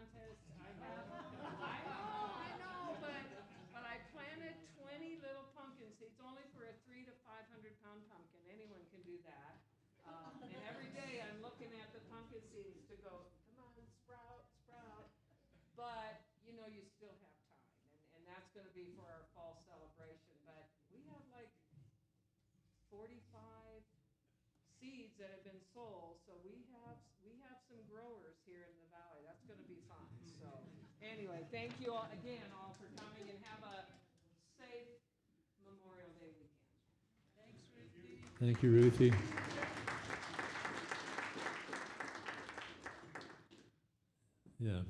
contest. I know, but I planted 20 little pumpkin seeds, only for a 300 to 500 pound pumpkin. Anyone can do that. And every day I'm looking at the pumpkin seeds to go, come on, sprout, sprout. But, you know, you still have time. And that's going to be for our fall celebration. But we have like 45 seeds that have been sold, so we have some growers here in the valley. That's going to be fun. So anyway, thank you all again all for coming, and have a safe Memorial Day weekend. Thanks, Ruthie. Thank you, Ruthie. Yeah.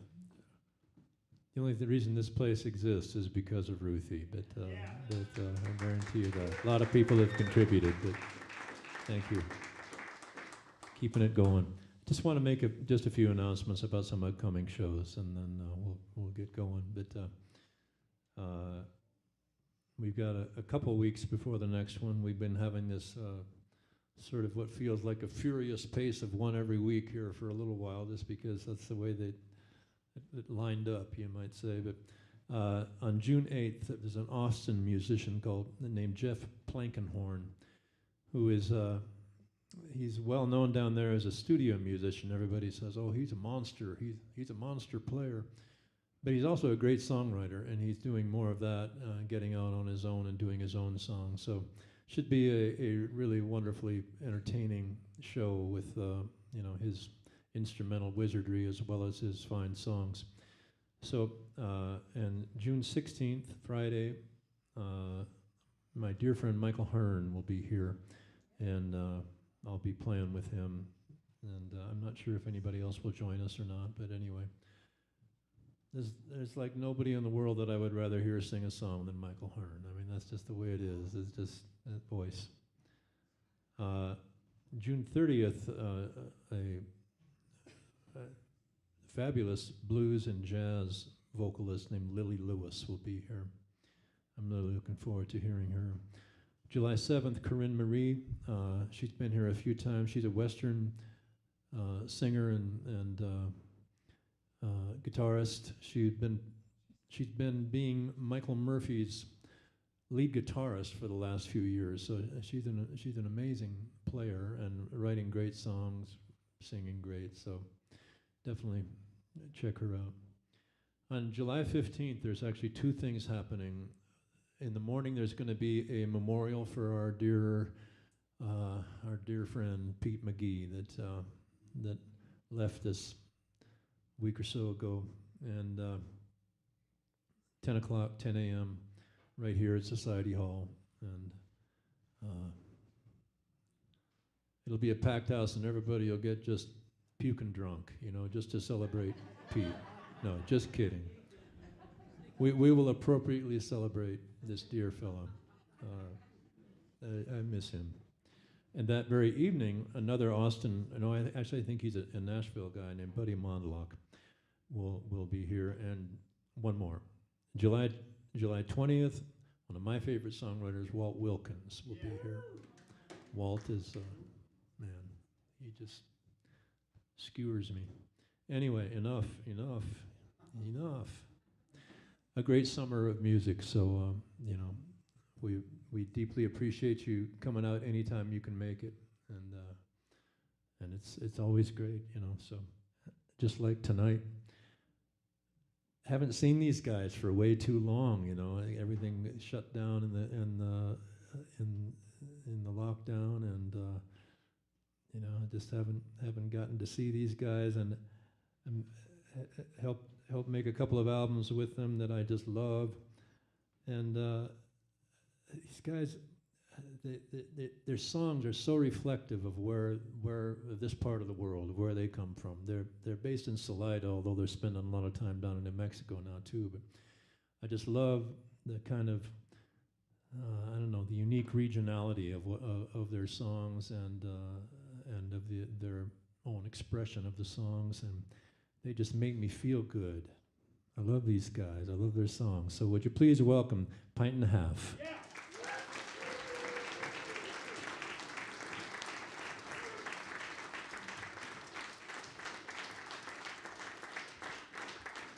The reason this place exists is because of Ruthie, but I guarantee you that a lot of people have contributed, but thank you. Keeping it going. Just want to make just a few announcements about some upcoming shows, and then we'll get going. But we've got a couple weeks before the next one. We've been having this sort of what feels like a furious pace of one every week here for a little while, just because that's the way it lined up, you might say. But on June 8th, there's an Austin musician named Jeff Plankenhorn, who is he's well known down there as a studio musician. Everybody says, "Oh, he's a monster. He's a monster player." But he's also a great songwriter, and he's doing more of that, getting out on his own and doing his own songs. So should be a really wonderfully entertaining show with his instrumental wizardry as well as his fine songs. So, and June 16th, Friday, my dear friend Michael Hearn will be here, and I'll be playing with him. And I'm not sure if anybody else will join us or not, but anyway. There's like nobody in the world that I would rather hear sing a song than Michael Hearn. I mean, that's just the way it is. It's just that voice. June 30th, a fabulous blues and jazz vocalist named Lily Lewis will be here. I'm really looking forward to hearing her. July 7th, Corinne Marie. She's been here a few times. She's a Western singer and guitarist. She's been being Michael Murphy's lead guitarist for the last few years. So she's an amazing player and writing great songs, singing great. So definitely check her out. On July 15th, there's actually two things happening. In the morning, there's going to be a memorial for our dear friend Pete McGee that left us a week or so ago, and 10 o'clock, 10 a.m. right here at Society Hall, and it'll be a packed house, and everybody will get just puking drunk, just to celebrate Pete. No, just kidding. We will appropriately celebrate this dear fellow. I miss him. And that very evening, another Austin, I think he's a Nashville guy named Buddy Mondlock will be here, and one more. July 20th, one of my favorite songwriters, Walt Wilkins, will be here. Walt is, man, he just skewers me. Anyway, enough. A great summer of music, so, we deeply appreciate you coming out anytime you can make it, and it's always great, so just like tonight. Haven't seen these guys for way too long, everything shut down in the lockdown, and I just haven't gotten to see these guys, and help make a couple of albums with them that I just love, and these guys, their songs are so reflective of where this part of the world, of where they come from. They're based in Salida, although they're spending a lot of time down in New Mexico now too. But I just love the kind of the unique regionality of their songs and of their own expression of the songs, and they just make me feel good. I love these guys. I love their songs. So would you please welcome Pint and a Half. Yeah.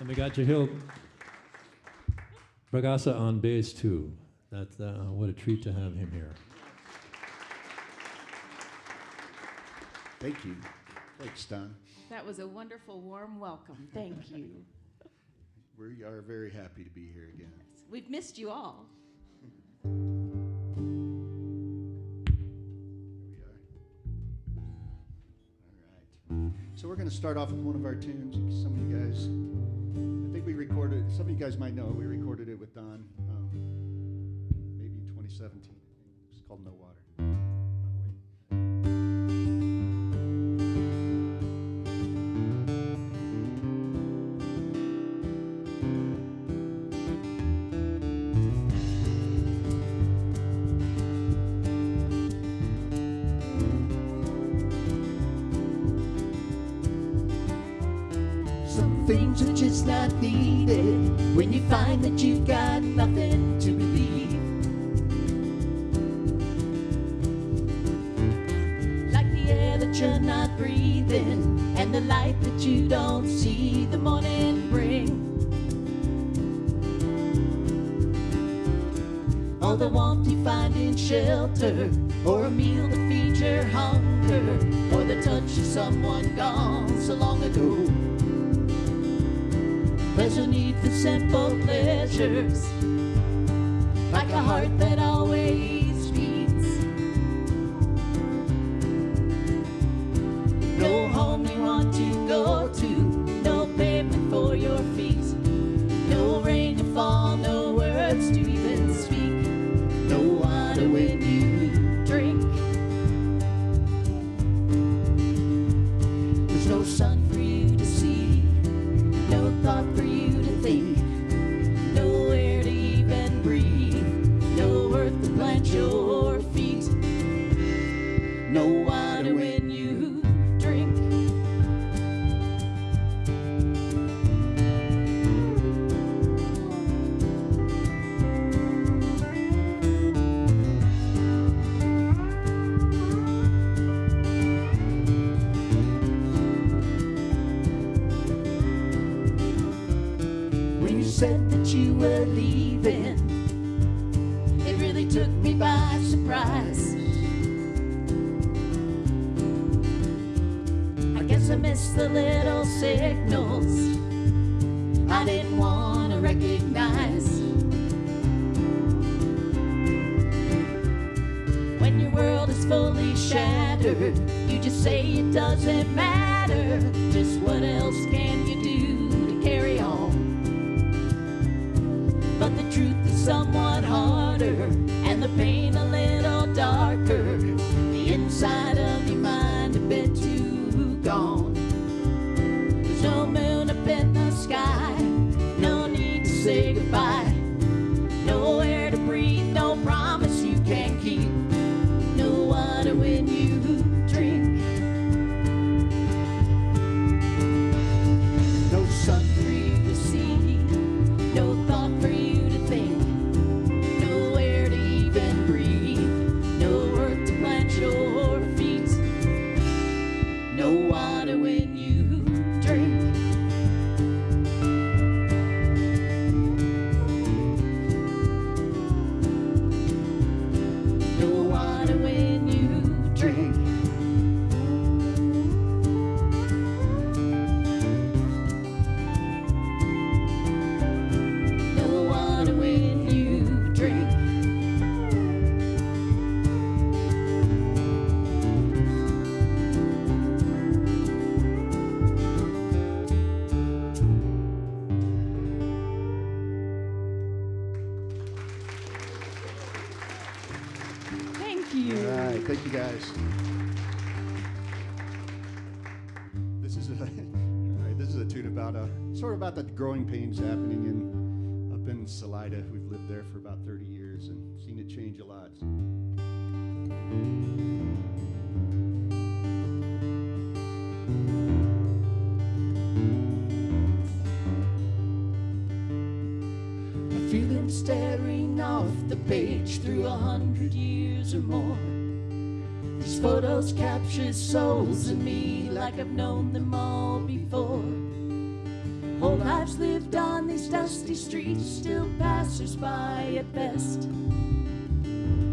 And we got Jahil Bragasa on bass too. That's what a treat to have him here. Thank you. Thanks, Don. That was a wonderful, warm welcome. Thank you. We are very happy to be here again. We've missed you all. Here we are. All right. So we're going to start off with one of our tunes. Some of you guys, I think we recorded, some of you guys might know, we recorded it with Don maybe in 2017. It's called No Water. Things are just not needed when you find that you've got nothing to believe. Like the air that you're not breathing and the light that you don't see the morning bring. All the warmth you find in shelter, or a meal to feed your hunger, or the touch of someone gone so long ago. There's a need for simple pleasures, like a heart that always beats. No home you want to go to, no pavement for your feet, no rain to fall, no words to even speak, no water when you drink. There's no sun for you to see, no thought for you to think, no air to even breathe, no earth to plant your feet, no water when you drink. Said that you were leaving, it really took me by surprise. I guess I missed the little signals I didn't want to recognize. When your world is fully shattered, you just say it doesn't matter. Just what else can you do to carry on? But the truth is somewhat harder, and the pain a little darker. The inside of your mind a bit too gone. There's no moon up in the sky, no need to say goodbye. No air to breathe, no promise you can keep, no water when you drink. No sun for you to see, no thought for you to think, no air to even breathe, no earth to plant your feet, no water when you drink. No water when you drink. No water when you drink. Thank you. All right, thank you guys. This is a all right, this is a tune about sort of about the growing pains happening up in Salida. We've lived there for about 30 years and seen it change a lot. I feel him staring off the page through 100 years or more. These photos capture souls in me like I've known them all before. Whole lives lived on these dusty streets, still passers-by at best.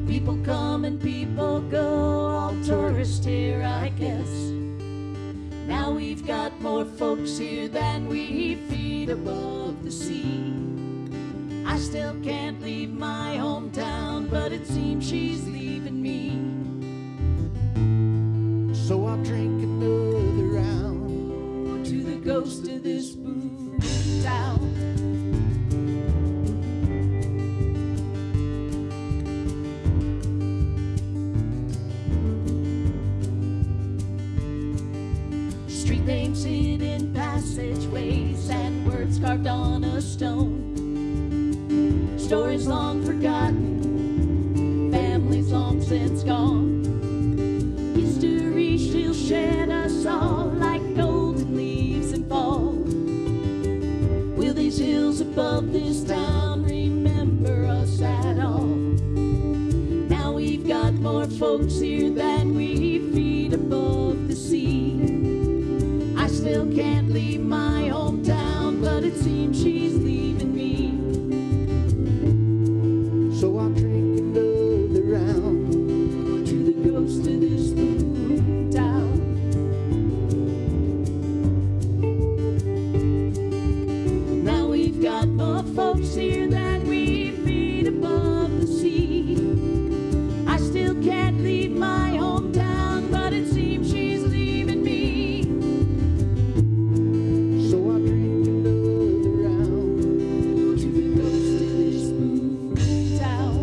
People come and people go, all tourists here, I guess. Now we've got more folks here than we feet above the sea. I still can't leave my hometown, but it seems she's leaving me. So I'll drink another round to the ghost of this boom town. Street names hidden passageways and words carved on a stone. Stories long forgotten, families long since gone. History she'll shed us all like golden leaves in fall. Will these hills above this town remember us at all? Now we've got more folks here than we feet above the sea. I still can't leave my hometown, but it seems she's leaving me. So I'll drink another round to the ghost of this boom town. Now we've got more folks here than we feet above the sea. I still can't leave my hometown, but it seems she's leaving me. So I'll drink another round to the ghost of this boom town.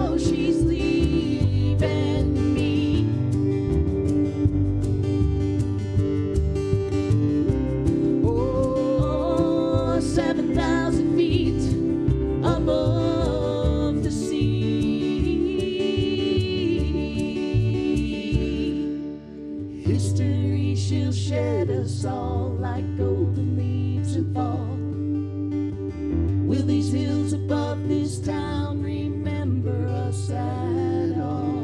Oh, she's leaving me. Oh, 7,000 feet above the sea. History she'll shed us all like golden leaves in fall. Will these hills above this town remember us at all?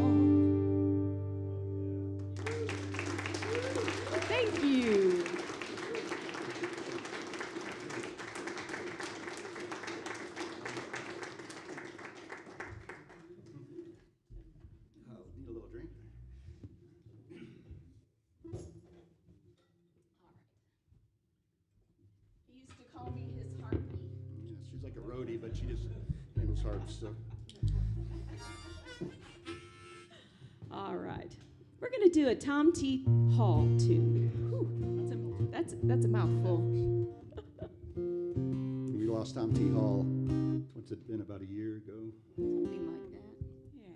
Thank you. Need a little drink. He used to call me his heartbeat. Yeah, she's like a roadie, but she just handles harp stuff. All right. We're going to do a Tom T. Hall tune. Whew, that's a mouthful. We lost Tom T. Hall. What's it been, about a year ago? Something like that. Yeah.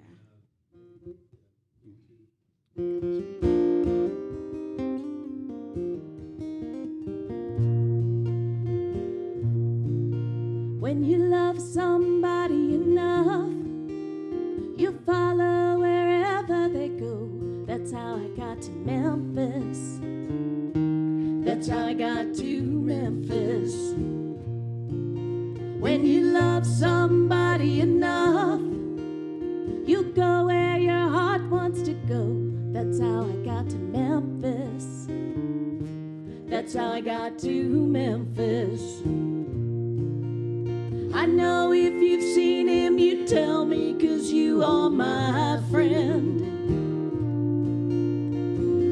When you love somebody enough, you follow wherever they go. That's how I got to Memphis. That's how I got to Memphis. When you love somebody enough, you go where your heart wants to go. That's how I got to Memphis. That's how I got to Memphis. I know if you've seen him, you tell me, 'cause you are my friend.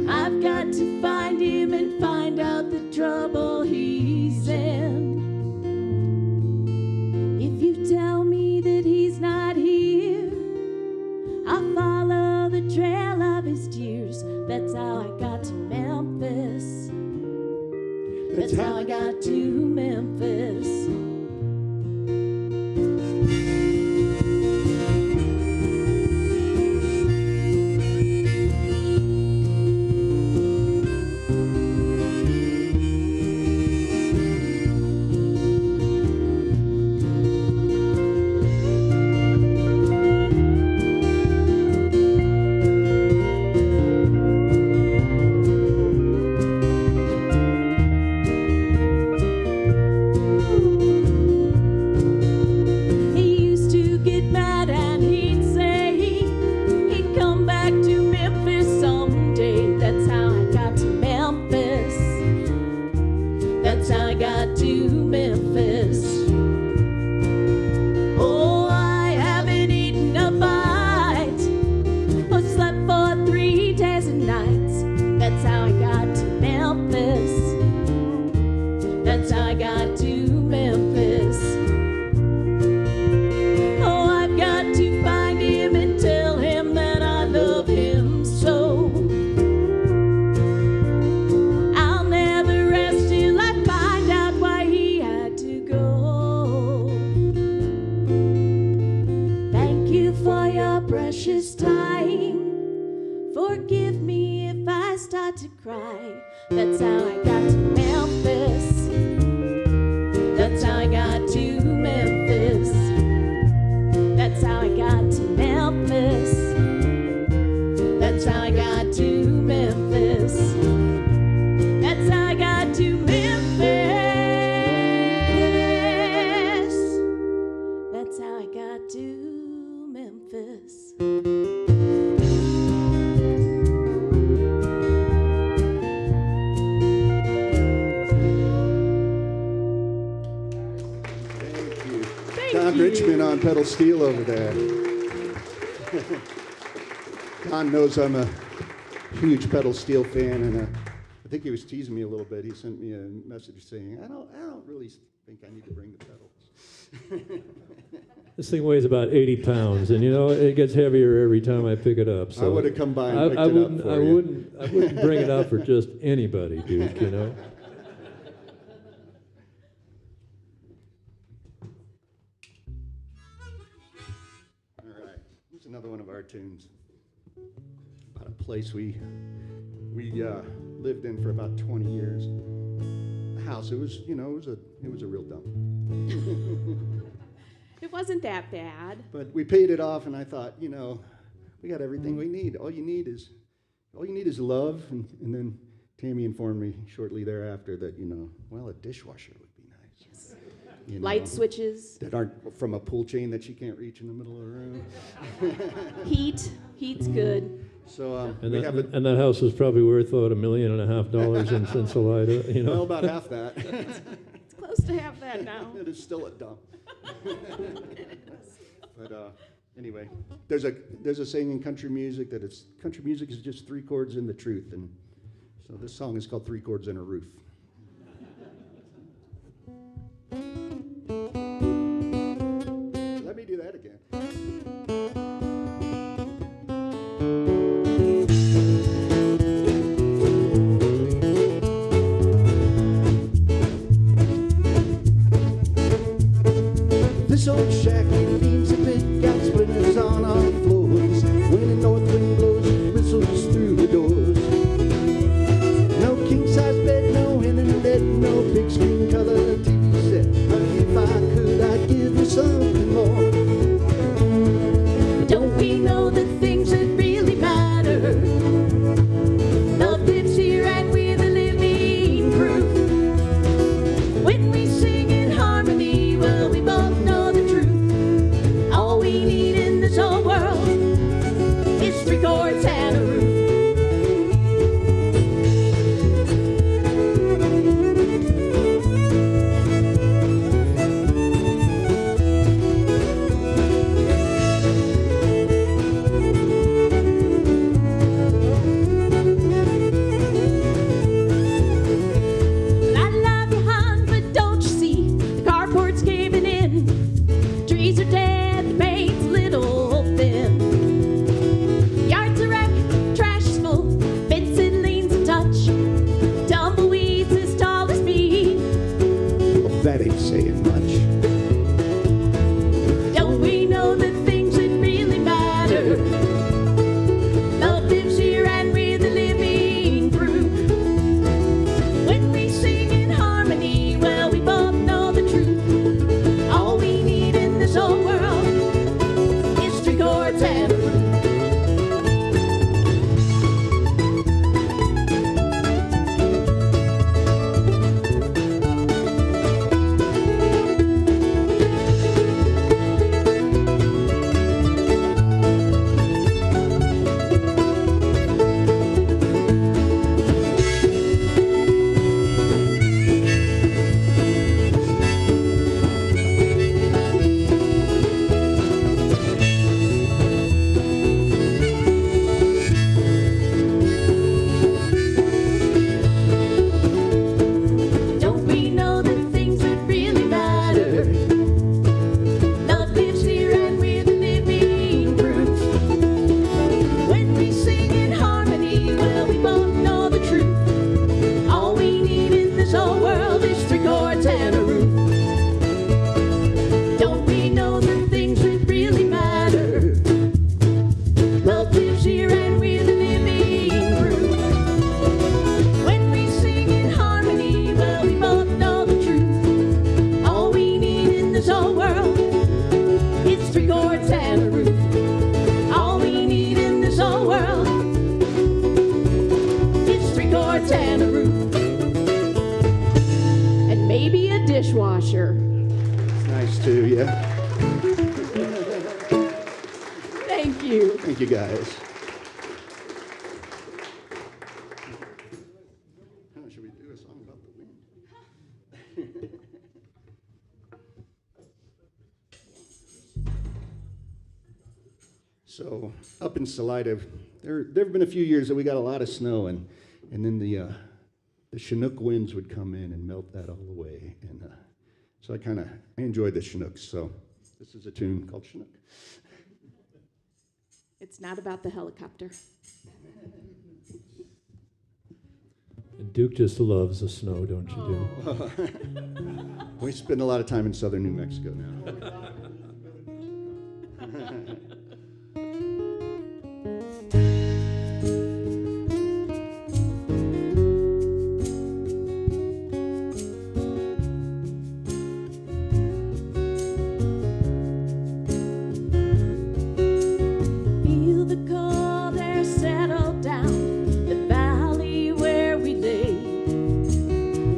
I've got to find him and find out the trouble he's in. If you tell me that he's not here, I'll follow the trail precious time. Forgive me if I start to cry. That's how I got to Memphis. That's how I got to Memphis. That's how I got to Memphis. That's how I got to Memphis. That's how I got to Memphis. That's how I got to Memphis. Don Richmond on pedal steel over there. Don knows I'm a huge pedal steel fan, and I think he was teasing me a little bit. He sent me a message saying, I don't really think I need to bring the pedals. This thing weighs about 80 pounds, and you know it gets heavier every time I pick it up. So I would have come by and picked it up for I you. wouldn't bring it up for just anybody, Duke. You know. All right, here's another one of our tunes. About a place we lived in for about 20 years. The house, it was a real dump. It wasn't that bad. But we paid it off, and I thought, we got everything we need. All you need is love. And then Tammy informed me shortly thereafter that, a dishwasher would be nice. Yes. Light switches. that aren't from a pull chain that she can't reach in the middle of the room. Heat's good. So And we that, have a, and that house was probably worth $1.5 million in Cinsalida. You know. well, about half that. It's close to half that now. It is still a dump. But anyway, there's a saying in country music that country music is just 3 chords in the truth, and so this song is called 3 Chords in a Roof. Let me do that again. This old shack leans a bit, got splinters on our floors. When a north wind blows, it whistles through the doors. No king-size bed, no internet, no big screen color TV set. But if I could, I'd give you something more. Don't we know the things that really matter? Love lives here and we're the living proof. When we sing in harmony, well, we both know the truth. All we need in this whole world you. Thank you, guys. Should we do a song about the wind? So up in Salida, there have been a few years that we got a lot of snow, and then the Chinook winds would come in and melt that all away. And so I enjoyed the Chinooks. So this is a tune called Chinook. It's not about the helicopter. And Duke just loves the snow, don't you, Duke? We spend a lot of time in southern New Mexico now. Feel the cold air settle down the valley where we lay.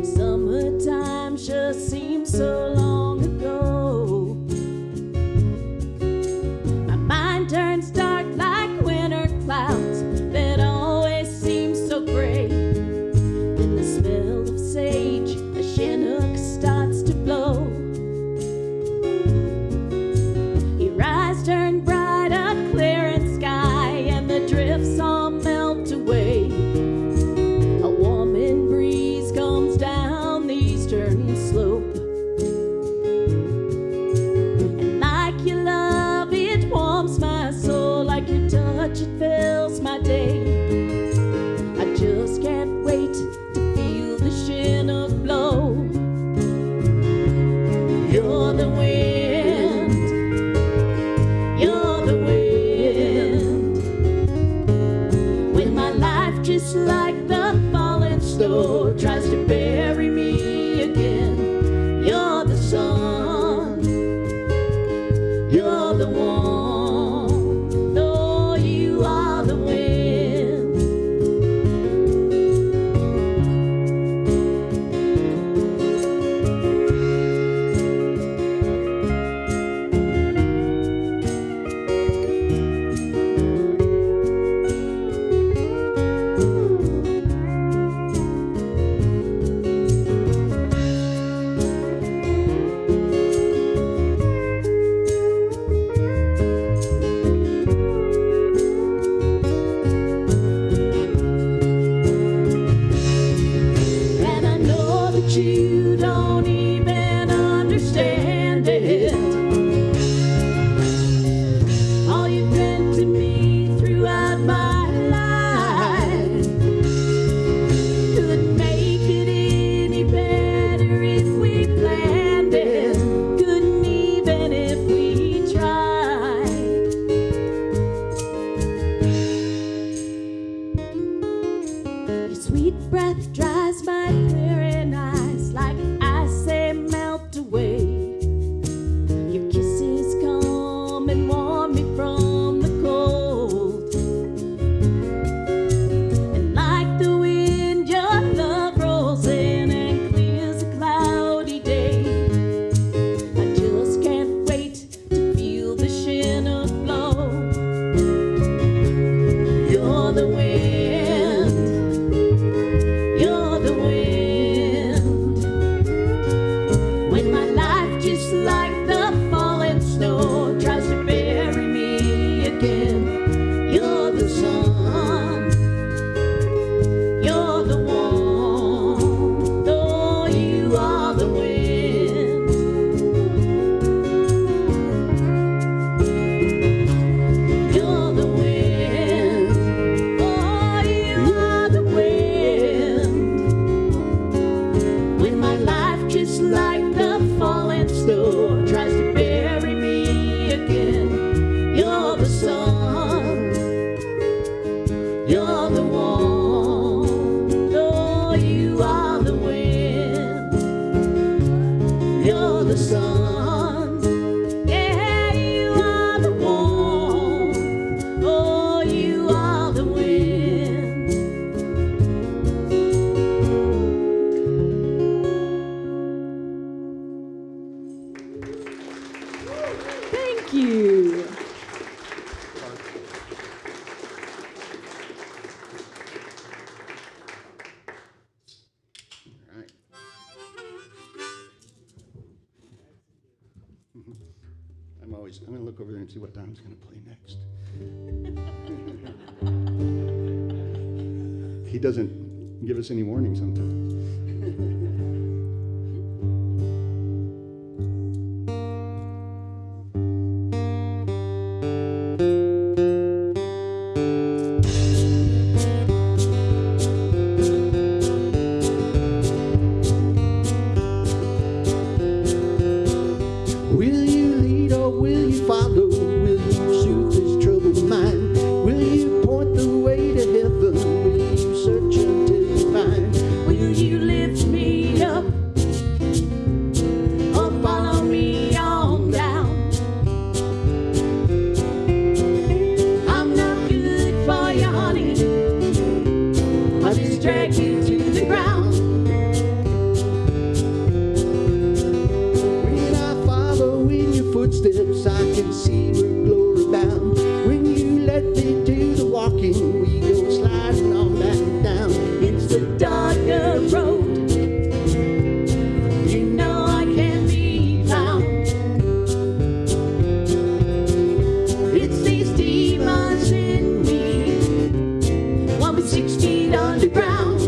Summertime just seems so long ago. My mind turns dark like winter clouds that always seem so gray. Then the smell of sage, a Chinook starts to blow. Your eyes turn bright, a clearing sky, and the drifts all melt away. A warming breeze comes down the eastern slope, and like your love, it warms my soul. Like your touch, it fills my day. I just can't wait to feel the Chinook blow. You're the wind, you're the wind. When my life, just like the falling snow, tries to bury me again, you're the sun, you're the one. Oh, you are the wind. And I know that you don't even understand it. All you've been to me throughout my life couldn't make it any better if we planned it. Couldn't even if we tried. Your sweet breath dries my clearing eyes, like ice they melt away. Your kisses come and warm me from the cold, and like the wind, your love rolls in and clears a cloudy day. I just can't wait to feel the Chinook blow. You're the wind, you're the wind. When my life, just like the falling snow, tries to bury me again, you're the sun, you're the one. Oh, you are the wind. You're the wind. Oh, you are the wind. When my life, just like the falling snow, tries to bury me again, you're the sun, you're the one. Oh, you are the wind. You're the sun. Yeah, you are the one. Oh, you are the wind. Thank you. look over there and see what Don's going to play next. He doesn't give us any warning sometimes. Will you lead or will you follow? Will you soothe this troubled mind? Will you point the way to heaven? Will you search until you find? Will you lift me up or follow me on down? I'm not good for you, honey. I'll just drag you to the ground. Footsteps, I can see we're glory bound. When you let me do the walking, we go sliding on back down. It's the darker road, you know I can't be found. It's these demons in me, want me 6 feet underground.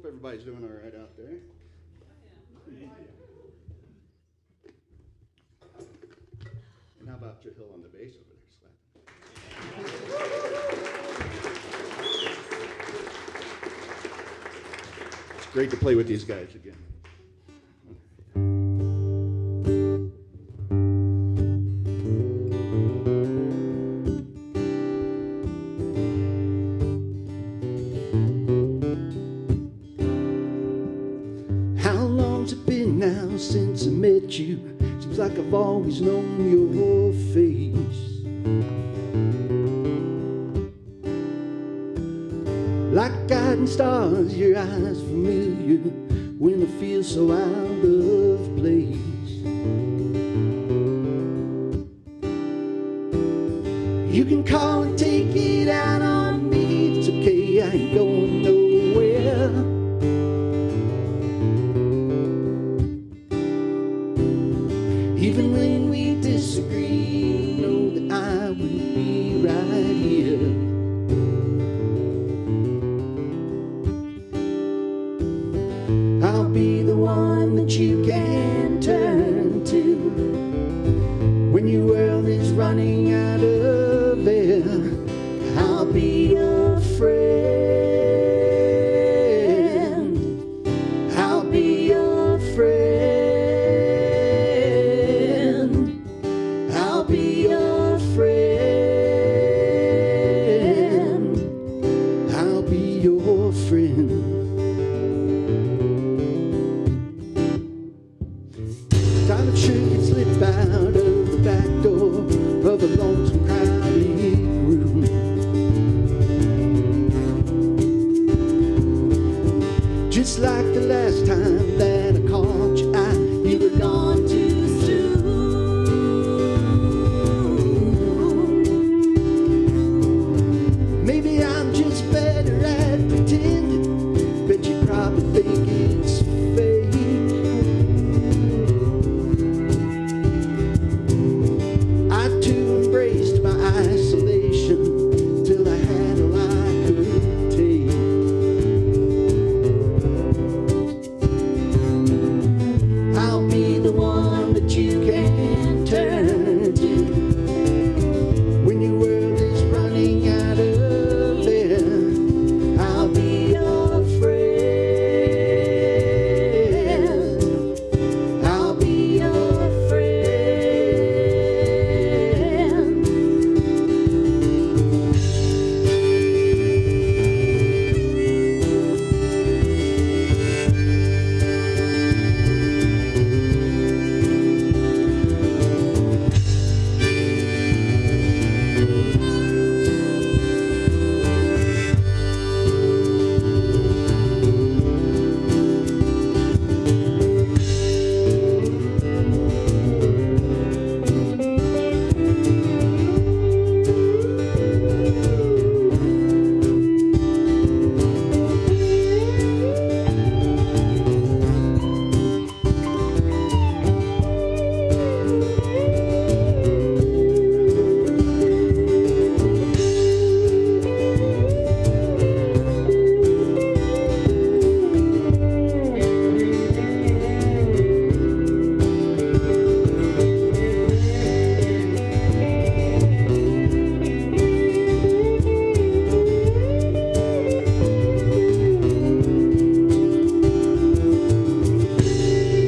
Everybody's doing all right out there. And how about your hill on the bass over there, Slap? It's great to play with these guys again. Since I met you, seems like I've always known your face. Like guiding stars, your eyes familiar when I feel so out of place. You can call and take it out on me. It's okay, I ain't going nowhere. Even when we disagree, know that I will be right here. I'll be the one that you can turn to when your world is running out of air. I'll be your friend. I'll be your friend. I'll be your friend. I'll be your friend. Time to sure can slip out of the back door of a lonesome, crowded room. Just like the last time that I caught your eye, you were gone too soon. Maybe I'm just better at pretending, but you probably think it's fake. I too embraced my isolation till I had all I could take. I'll be the one that you can turn to when your world is running out of air. I'll be your friend. I'll be your friend.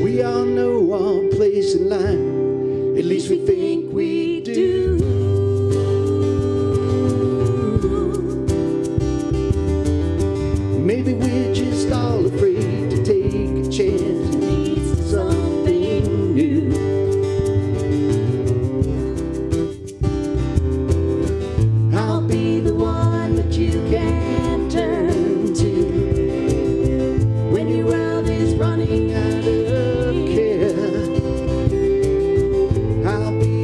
We all know our place in line, at least we think we do. Maybe we're just all afraid to take a chance and lead to something new. I'll be the one that you can turn to when your world is running out of care. I'll be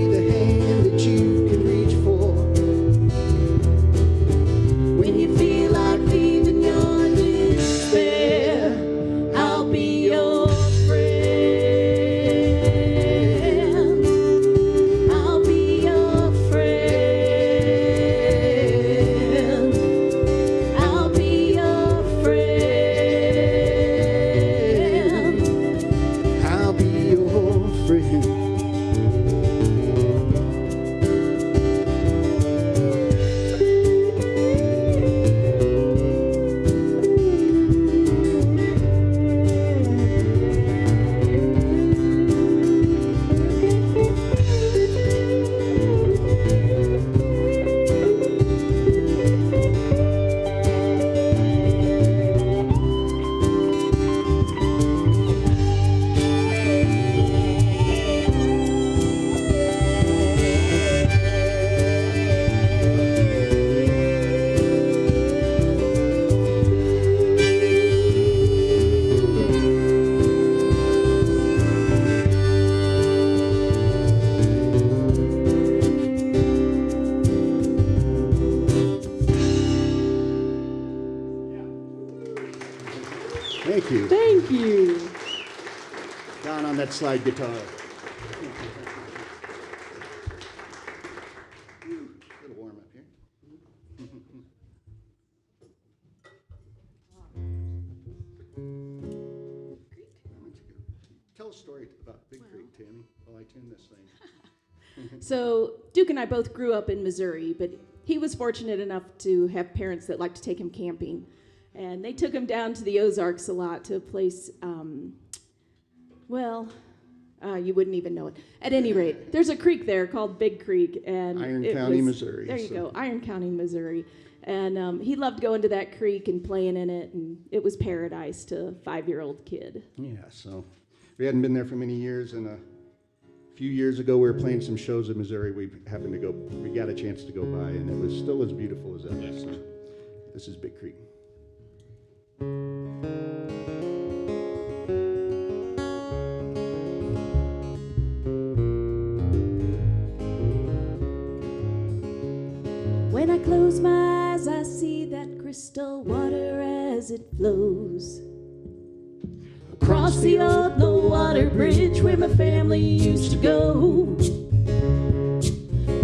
Thank you. Down on that slide guitar. A little warm up here. Tell a story about Big Creek, Tammy, while I tune this thing. So Duke and I both grew up in Missouri, but he was fortunate enough to have parents that liked to take him camping. And they took him down to the Ozarks a lot to a place, you wouldn't even know it. At any rate, there's a creek there called Big Creek. And Iron County, Missouri. There you go, Iron County, Missouri. And he loved going to that creek and playing in it, and it was paradise to a 5-year-old kid. Yeah, so we hadn't been there for many years, and a few years ago we were playing some shows in Missouri. We got a chance to go by, and it was still as beautiful as ever. So this is Big Creek. When I close my eyes, I see that crystal water as it flows across the old low water bridge where my family used to go.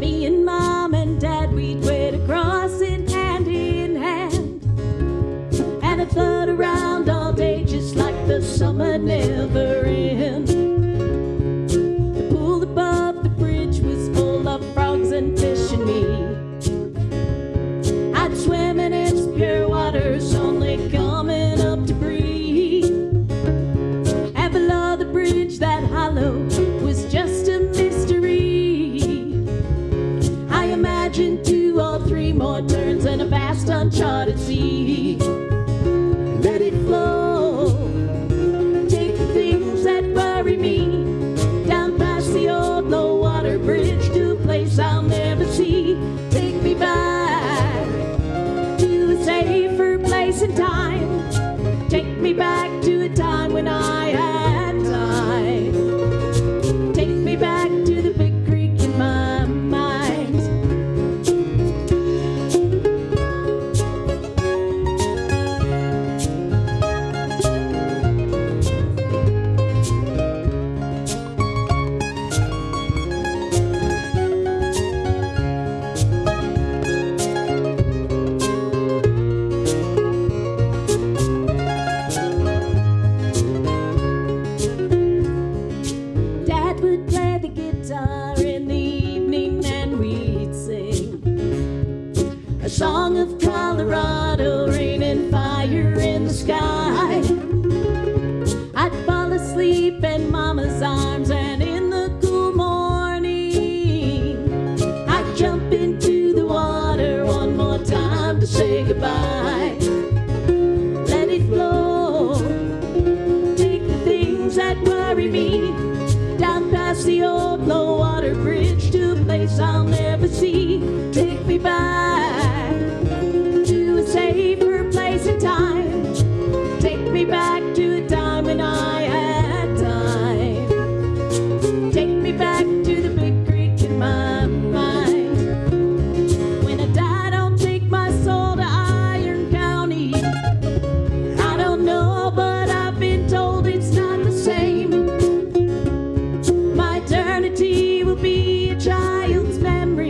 Me and Mom and Dad, we'd wade across it hand in hand, and I'd float around all day just like the summer never ends. The pool above the bridge was full of frogs and fish and me. I'd swim in its pure waters, only coming up to breathe. And below the bridge, that hollow was just a mystery. I imagined 2 or 3 more turns and a vast uncharted sea. Let it flow, take the things that worry me down past the old low water bridge to a place I'll never see. Take me back to a safer place and time. Take me back to a time when I had time. Take me back to the big creek in my mind. Dad would play the guitar in the evening and we'd sing a song of Colorado, rain and fire in the sky. I'd fall asleep in Mama's arms, and in the cool morning I'd jump into the water one more time to say goodbye. Let it flow, take the things that worry me down past the old low water bridge to a place I'll never see. Take me back to a safer place and time. Take me back to a time when I had time. Take me back to the big creek in my mind. When I die, don't take my soul to Iron County. I don't know, but I've been told it's not the same. My eternity will be a child's memory.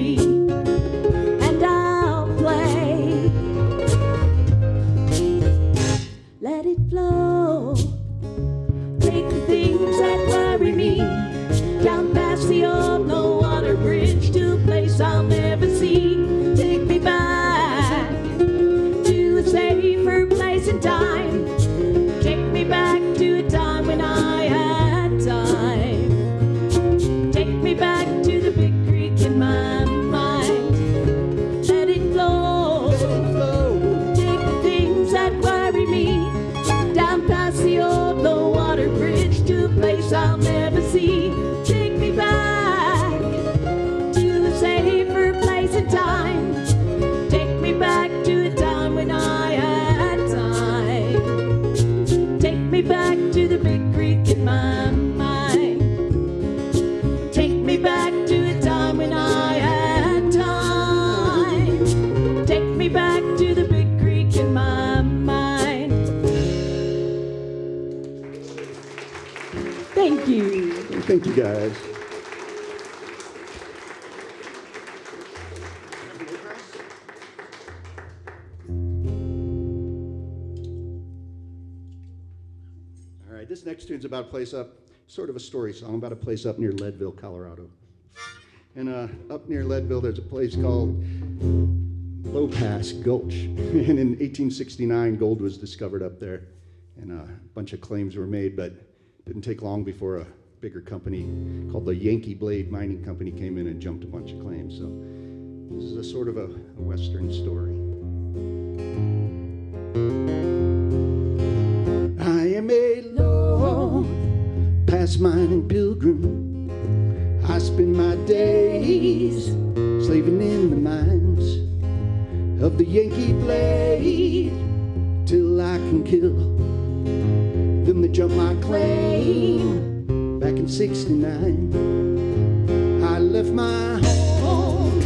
Thank you, guys. All right, this next tune's about a place up, sort of a story song about a place up near Leadville, Colorado. And up near Leadville, there's a place called Low Pass Gulch. And in 1869, gold was discovered up there. And a bunch of claims were made, but it didn't take long before a bigger company called the Yankee Blade Mining Company came in and jumped a bunch of claims. So this is a sort of a Western story. I am a low pass mining pilgrim. I spend my days slaving in the mines of the Yankee Blade till I can kill them that jump my claim. Back in '69, I left my home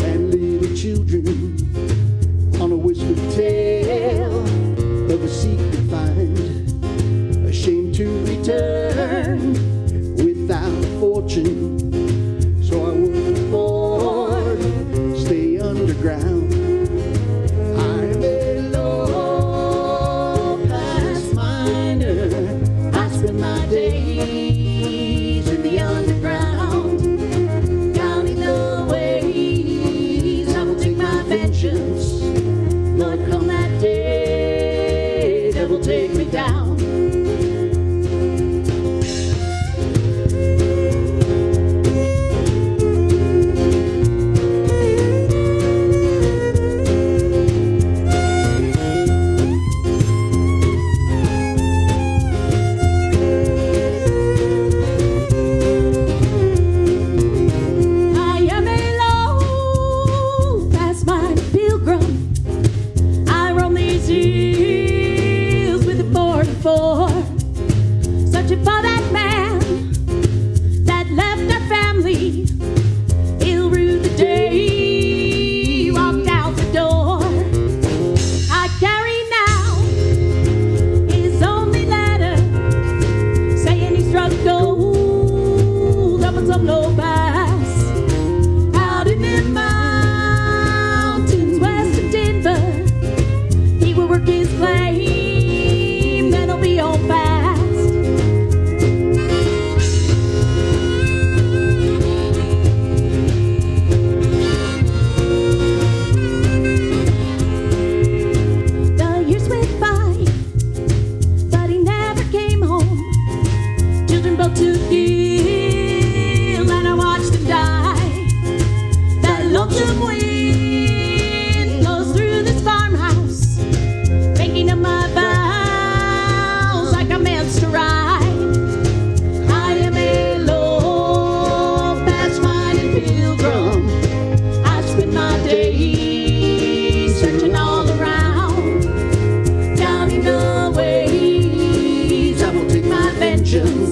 and little children on a whispered tale of a secret find, ashamed to return without a fortune. So I work aboard, stay underground. I am a low pass miner. I spend my days in the underground, counting the ways I will take my vengeance. Lord, come that day, devil, take me down. Searching for that man that left our family. He'll rue the day he walked out the door. I carry now his only letter, saying he struck gold up on some low pass out in the mountains west of Denver. He will work his claim, then he'll be on fast. To kill, and I watched them die. That lonesome wind blows through this farmhouse, making up my vows like I'm meant to ride. I am a low pass mining pilgrim. I spend my days searching all around, counting the ways I will take my vengeance.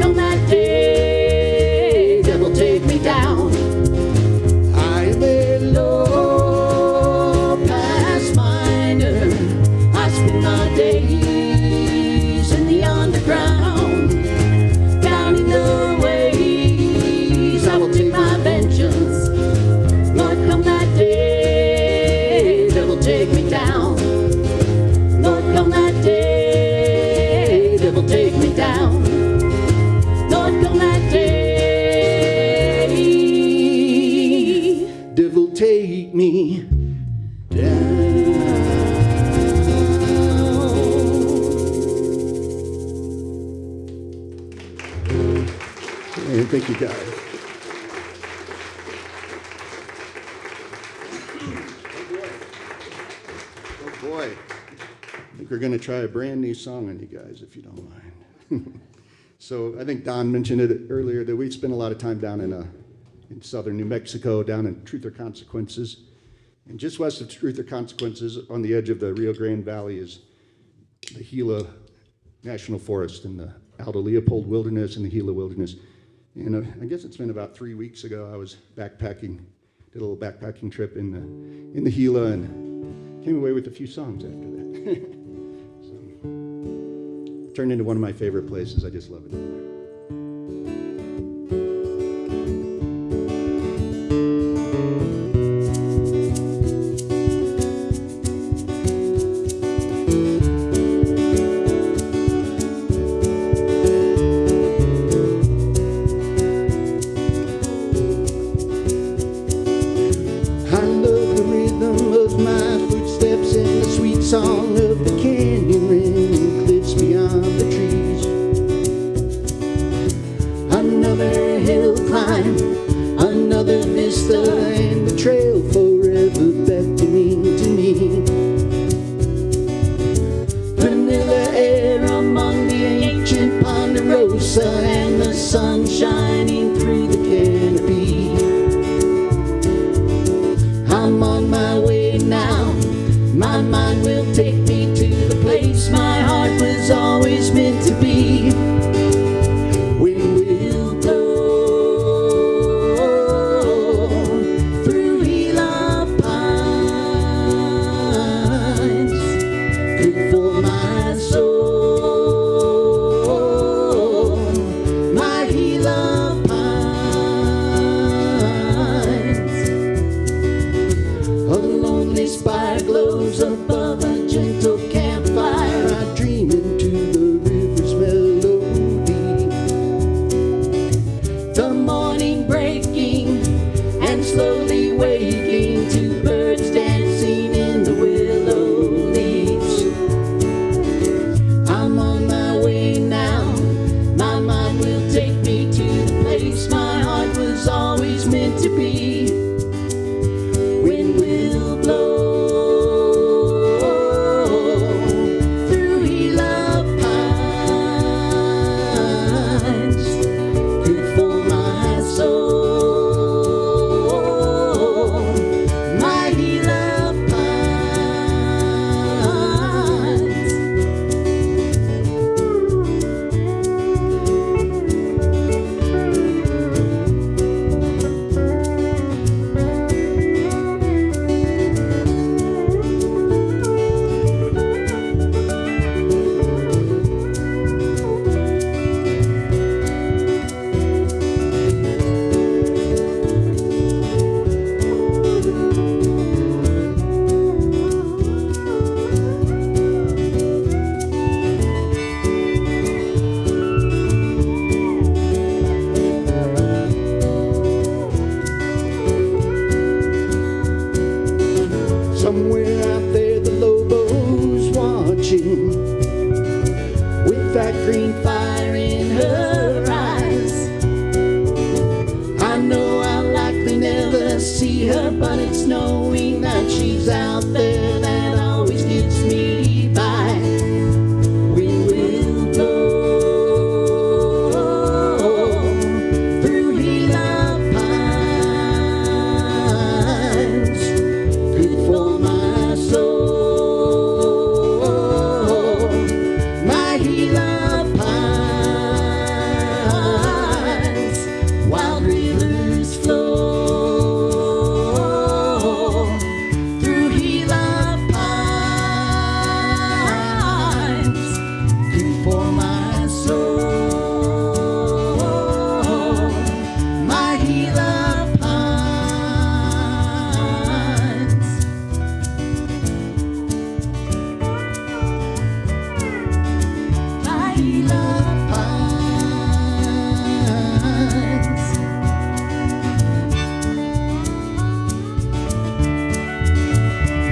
Come that day, devil, take me down. I am a low pass miner. I spend my days in the underground, counting the ways I will take my vengeance. Lord, come that day, devil, take me down. Lord, come that day, devil, take me down. Come that day, devil, take me down. Hey, thank you, guys. Oh boy. I think we're going to try a brand new song on you guys, if you don't mind. So I think Don mentioned it earlier that we spend a lot of time down in southern New Mexico, down in Truth or Consequences. And just west of Truth or Consequences, on the edge of the Rio Grande Valley, is the Gila National Forest and the Aldo Leopold Wilderness and the Gila Wilderness. And I guess it's been about 3 weeks ago, I was backpacking, did a little backpacking trip in the Gila, and came away with a few songs after that. So, turned into one of my favorite places. I just love it. song of the canyon ring, cliffs beyond the trees. Another hill climb, another vista, and the trail forever beckoning to me. Vanilla air among the ancient ponderosa, and the sun shining through the canopy. I'm on my way now, my mind will take me to the place my heart was always meant to be. Wind will blow through Gila pines, good for my soul, my Gila pines. A lonely spire glows above a gentle campfire. I dream into the river's melody. The morning breaking and slowly waking to birds dancing in the willow leaves. I'm on my way now, my mind will take me to the place my heart was always meant to be. Wind will blow through Gila pines, good for my soul, my Gila pines. Somewhere out there the Lobo's watching, with that green fire in her eyes. I know I'll likely never see her, but it's knowing that she's out there that always gets me by. Wind will blow through Gila pines, good for my soul, my Gila pines. Wild rivers flow through Gila pines, good for my soul, my Gila pines. My Gila pines.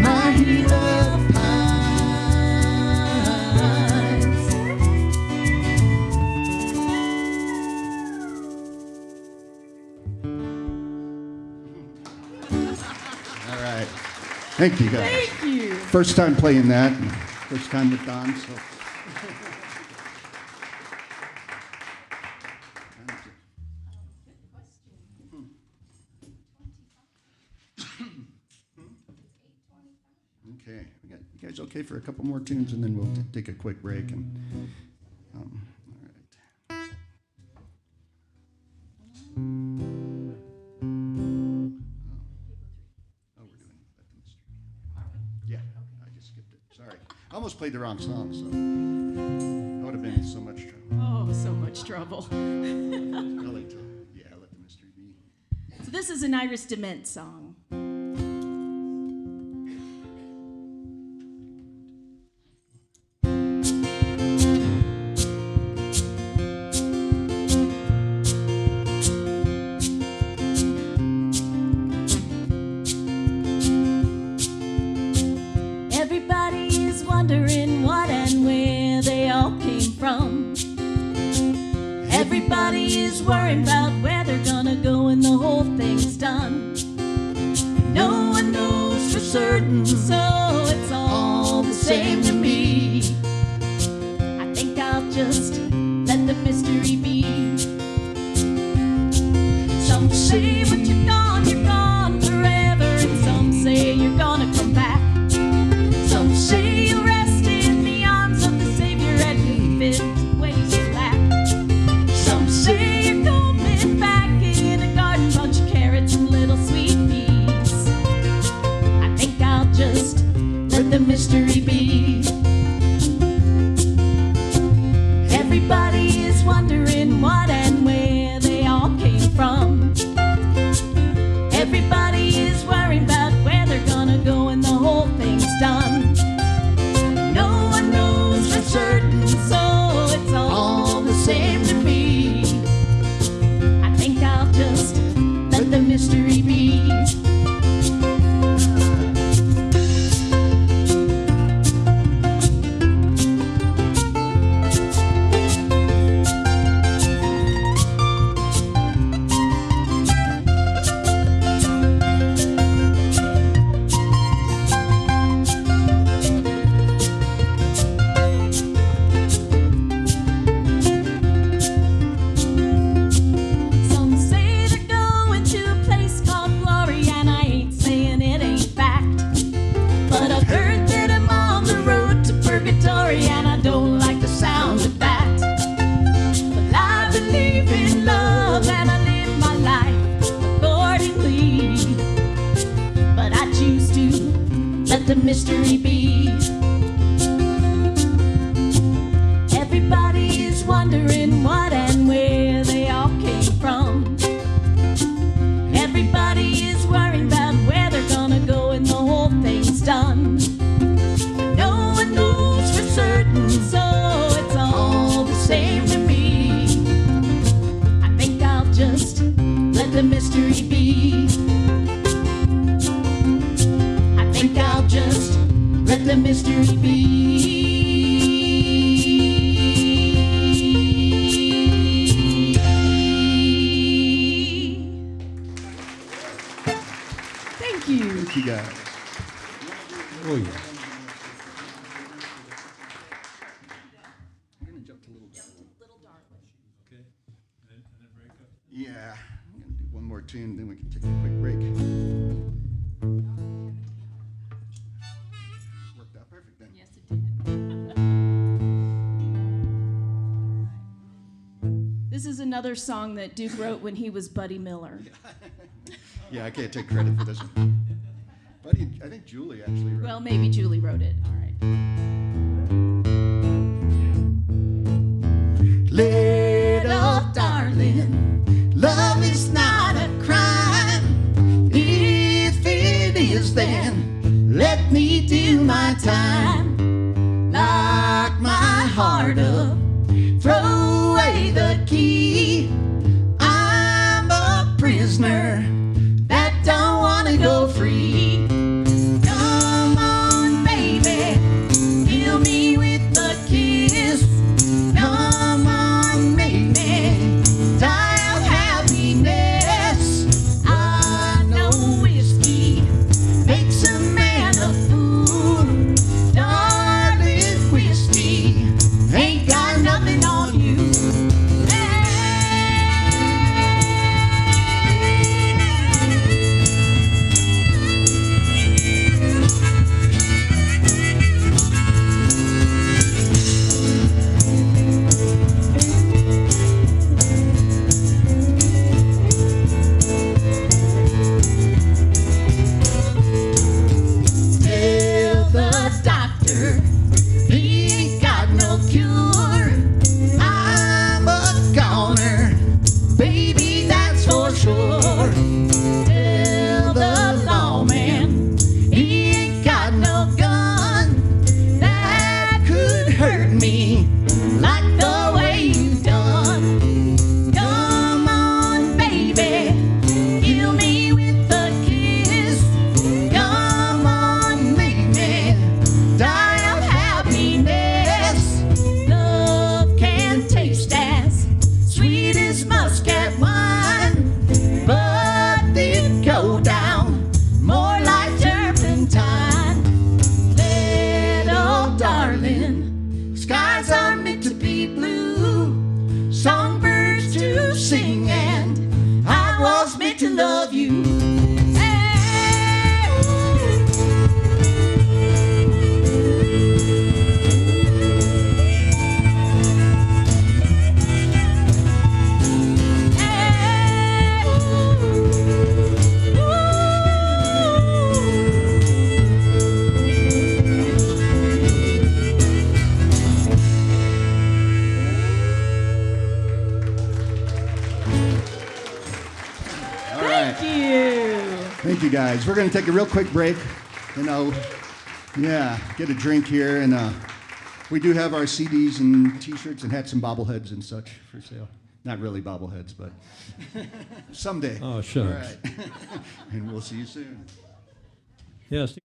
My Gila pines. All right. Thank you, guys. Thank you. First time playing that, first time with Don, so. Okay, you guys okay for a couple more tunes, and then we'll take a quick break. And all right. Oh, we're doing Let the Mystery. Yeah, I just skipped it. Sorry, I almost played the wrong song, so that would have been so much trouble. Oh, so much trouble. I like to, yeah, Let the Mystery be. So this is an Iris Dement song. Everybody is done. No one knows for certain, so it's all the same to me. I think I'll just let the mystery be. Some say when you're gone forever, and some say you're gonna come back. Some say you'll rest in the arms of the Savior and you'll fit ways to lack. Some say you're coming back in a garden, bunch of carrots and little sweet peas. I think I'll just let the mystery be. Everybody is wondering what and where they all came from. Everybody is worrying about where they're gonna go when the whole thing's done. No one knows for certain, so it's all the same to me. I think I'll just let the mystery be. Some say they're going to a place called glory, and I ain't saying it ain't fact. But I've heard that I'm on the road to purgatory, and I don't like the sound of that. But I believe in love, and I live my life accordingly. But I choose to let the mystery be. Everybody is wondering what and where they all came from. Everybody is worrying about where they're gonna go when the whole thing's done. But no one knows for certain, so it's all the same to me. I think I'll just let the mystery be. I think I'll just let the mystery be. Thank you. Thank you guys. Oh, yeah. I'm gonna jump to Little Darling. Okay. And then break up. Yeah, I'm gonna do one more tune, then we can take a quick break. Worked out perfect then. Yes, it did. This is another song that Duke wrote when he was Buddy Miller. Yeah, I can't take credit for this one. Buddy, I think Julie actually wrote Well, maybe Julie wrote it. All right. Little darling, love is not a crime. If it is, then let me do my time. Lock my heart up, throw away the key. I'm a prisoner that don't wanna go free. Come on, baby, kill me with a kiss. Come on, make me die of happiness. I know whiskey makes a man a fool. Darling, whiskey ain't got nothing on you. Tell the doctor he ain't got no cure. I'm a goner, baby, that's for sure. Tell the lawman he ain't got no gun that could hurt me like the way you done. Come on, baby, kill me with a kiss. Come on, make me die of happiness. Love can taste as sweet as muscat wine, but right. Thank you. Thank you, guys. We're going to take a real quick break. Get a drink here. And we do have our CDs and T-shirts and hats and bobbleheads and such for sale. Not really bobbleheads, but someday. Oh, shucks. All right. And we'll see you soon. Yes.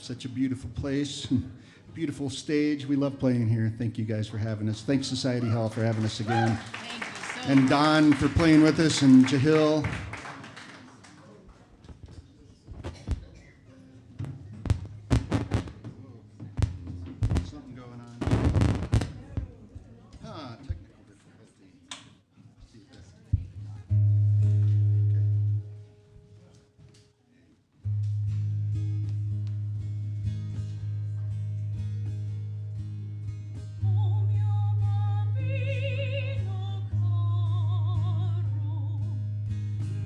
such a beautiful place, beautiful stage. We love playing here. Thank you guys for having us. Thanks Society Hall for having us again. Thank you so And much. Don for playing with us, and Jahil. Something going on. Technical difficulty. See if that's okay. Oh mio bambino caro,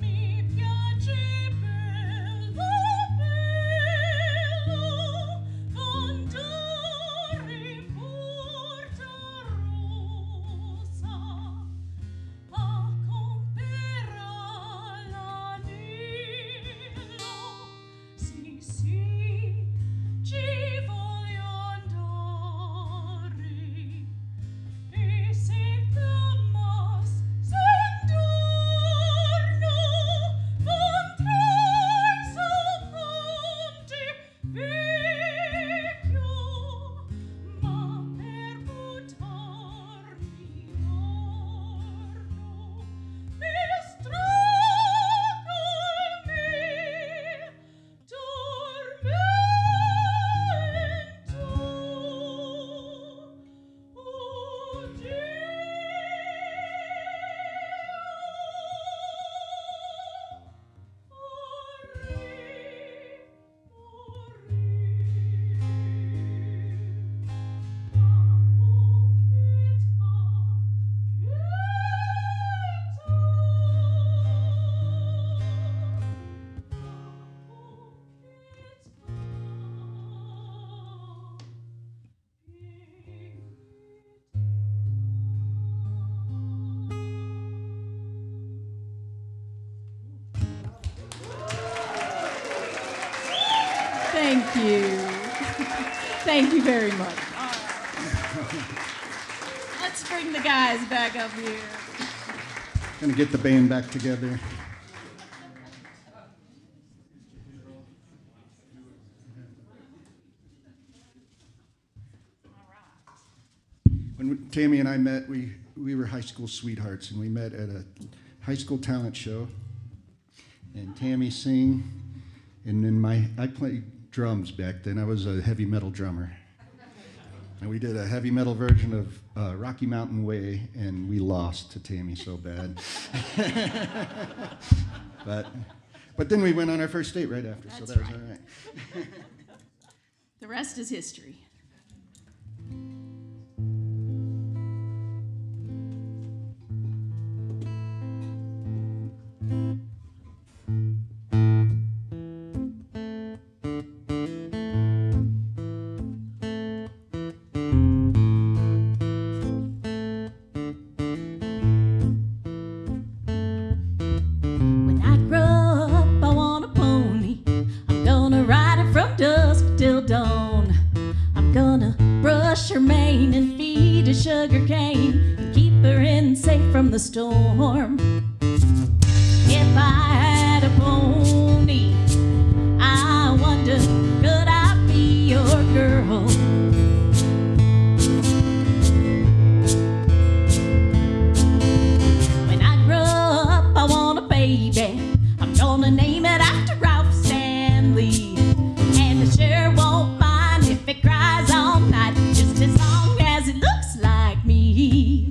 mi piace bello bello andare in Porta Rossa a comprare l'anello. Sì, sì, ci voglio andare. E se Thomas s'intorno andrai sul ponte vecchio, ma per buttarmi morno mi strappo il mio tormento. Oh Dio, Thank you. Thank you very much. All right. Let's bring the guys back up here. Gonna get the band back together. When Tammy and I met, we were high school sweethearts, and we met at a high school talent show. And Tammy sang, and then I played drums back then. I was a heavy metal drummer. And we did a heavy metal version of Rocky Mountain Way, and we lost to Tammy so bad. But then we went on our first date right after, so that was all right. The rest is history. When I grow up, I want a pony. I'm gonna ride it from dusk till dawn. I'm gonna brush her mane and feed her sugar cane and keep her in safe from the storm. If I had a pony, I wonder, could I be your girl? When I grow up, I want a baby. I'm gonna name it after Ralph Stanley. And I sure won't mind if it cries all night, just as long as it looks like me.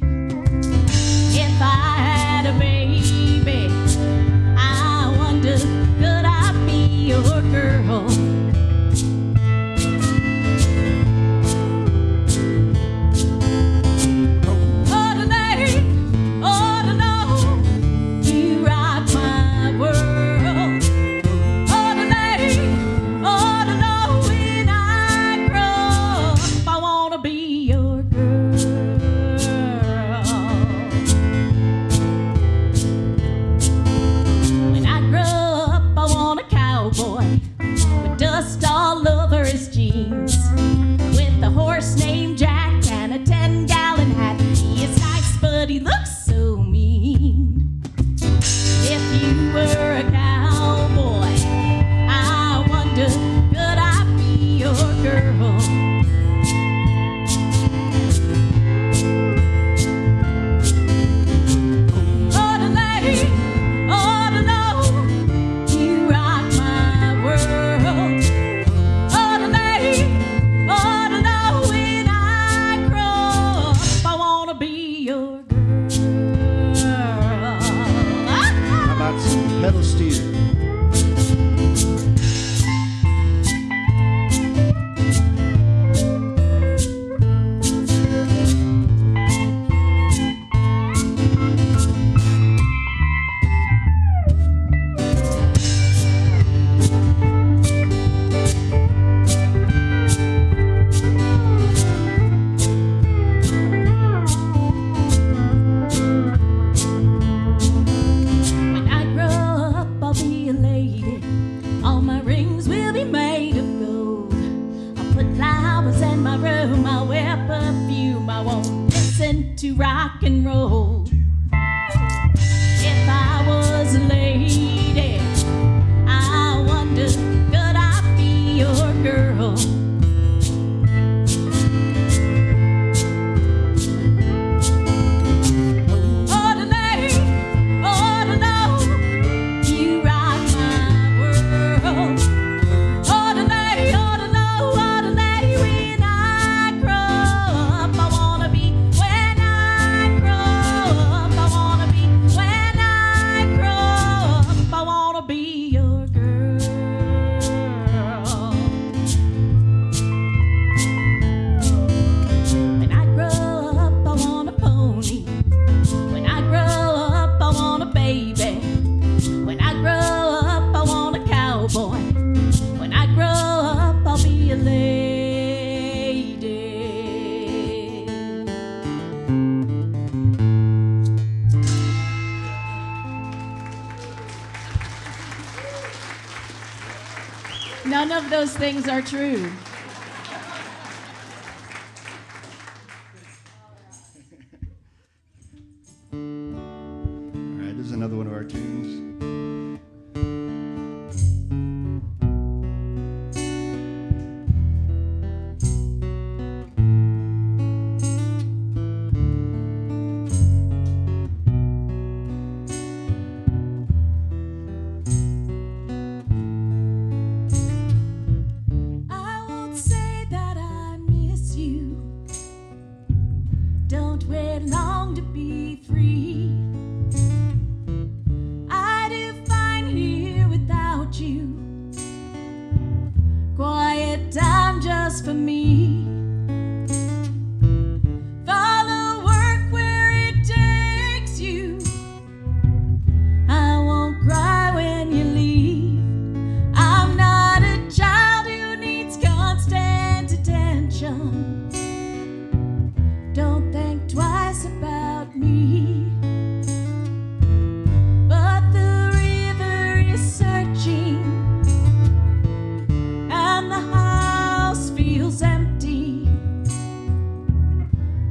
If I had a baby, None of those things are true. All right, this is another one of our tunes. I won't say that I miss you. Don't wait long to be free. I do fine here without you. Quiet time just for me. Follow work where it takes you. I won't cry when you leave. I'm not a child who needs constant attention. Don't think twice about me. But the river is searching, and the house feels empty,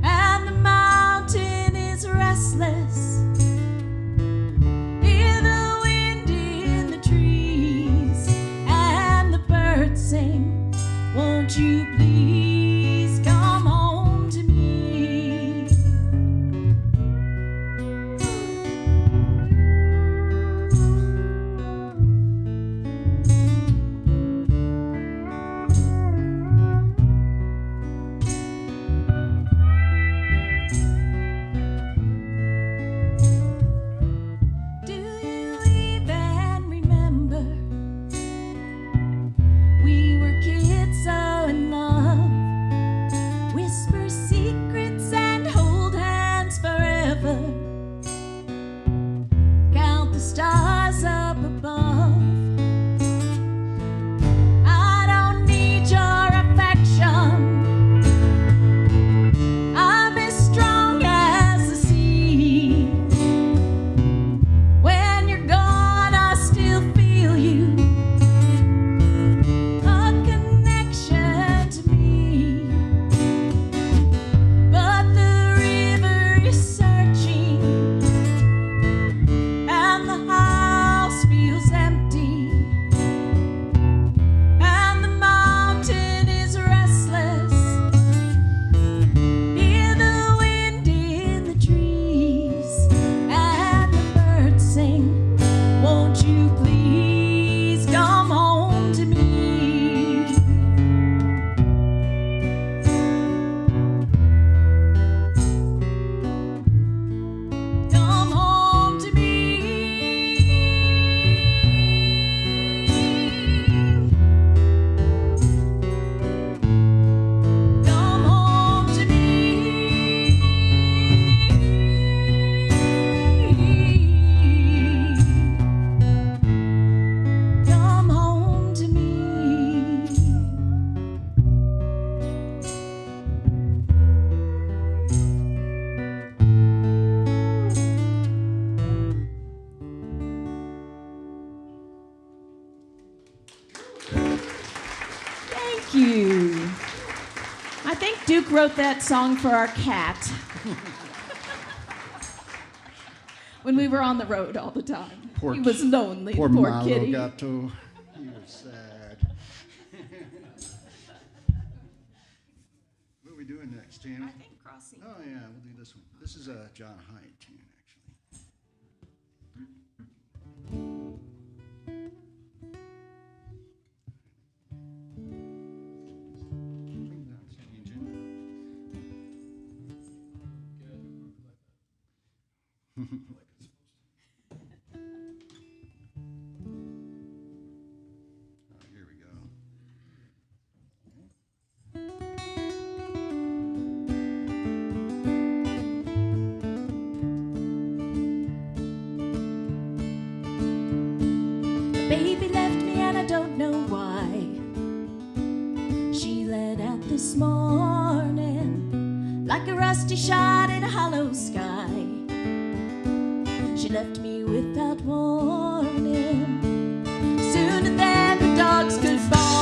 and the mountain is restless. Hear the wind in the trees, and the birds sing. Won't you please come home to me? Do you even remember? We were kids so in love. Whisper secrets and hold hands forever. Count the stars up above. I don't need your affection. I'm as strong as the sea. When you're gone, I still feel you. A connection to me. But the river is searching, and the house feels empty, and the mountain is restless. Hear the wind in the trees, and the birds sing. Won't you please come home to me? Come home to me. Come home to me. Come home to me. Thank you. I think Duke wrote that song for our cat when we were on the road all the time. Poor He was lonely, Poor poor Malo kitty. Gato. He was sad. What are we doing next, Tammy? think crossing. Oh, yeah, we'll do this one. This is a John Hyde tune, actually. Bring down the engine. Here we go. Baby left me and I don't know why. She let out this morning like a rusty shot in a hollow sky. She left me without warning. Sooner than the dogs could bark.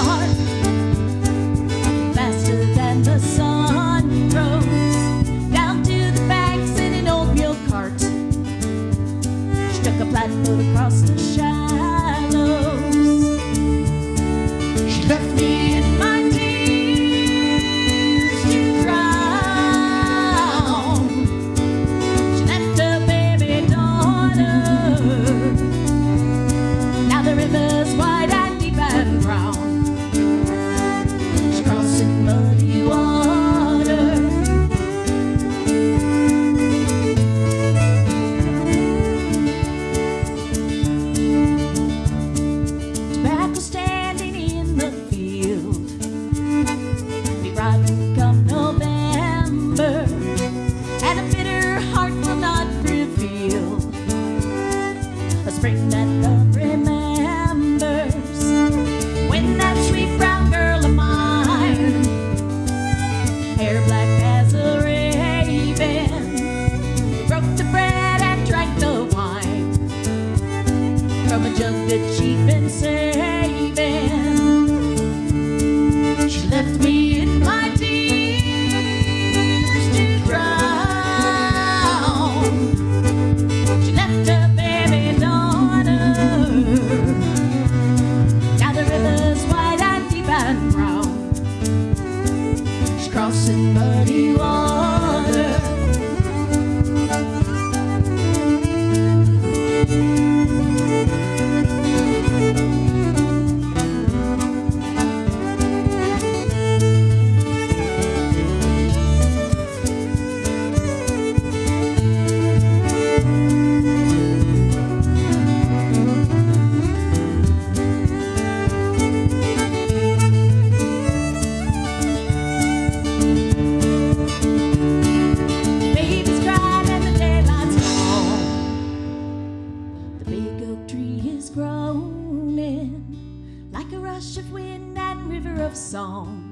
like a rush of wind and river of song.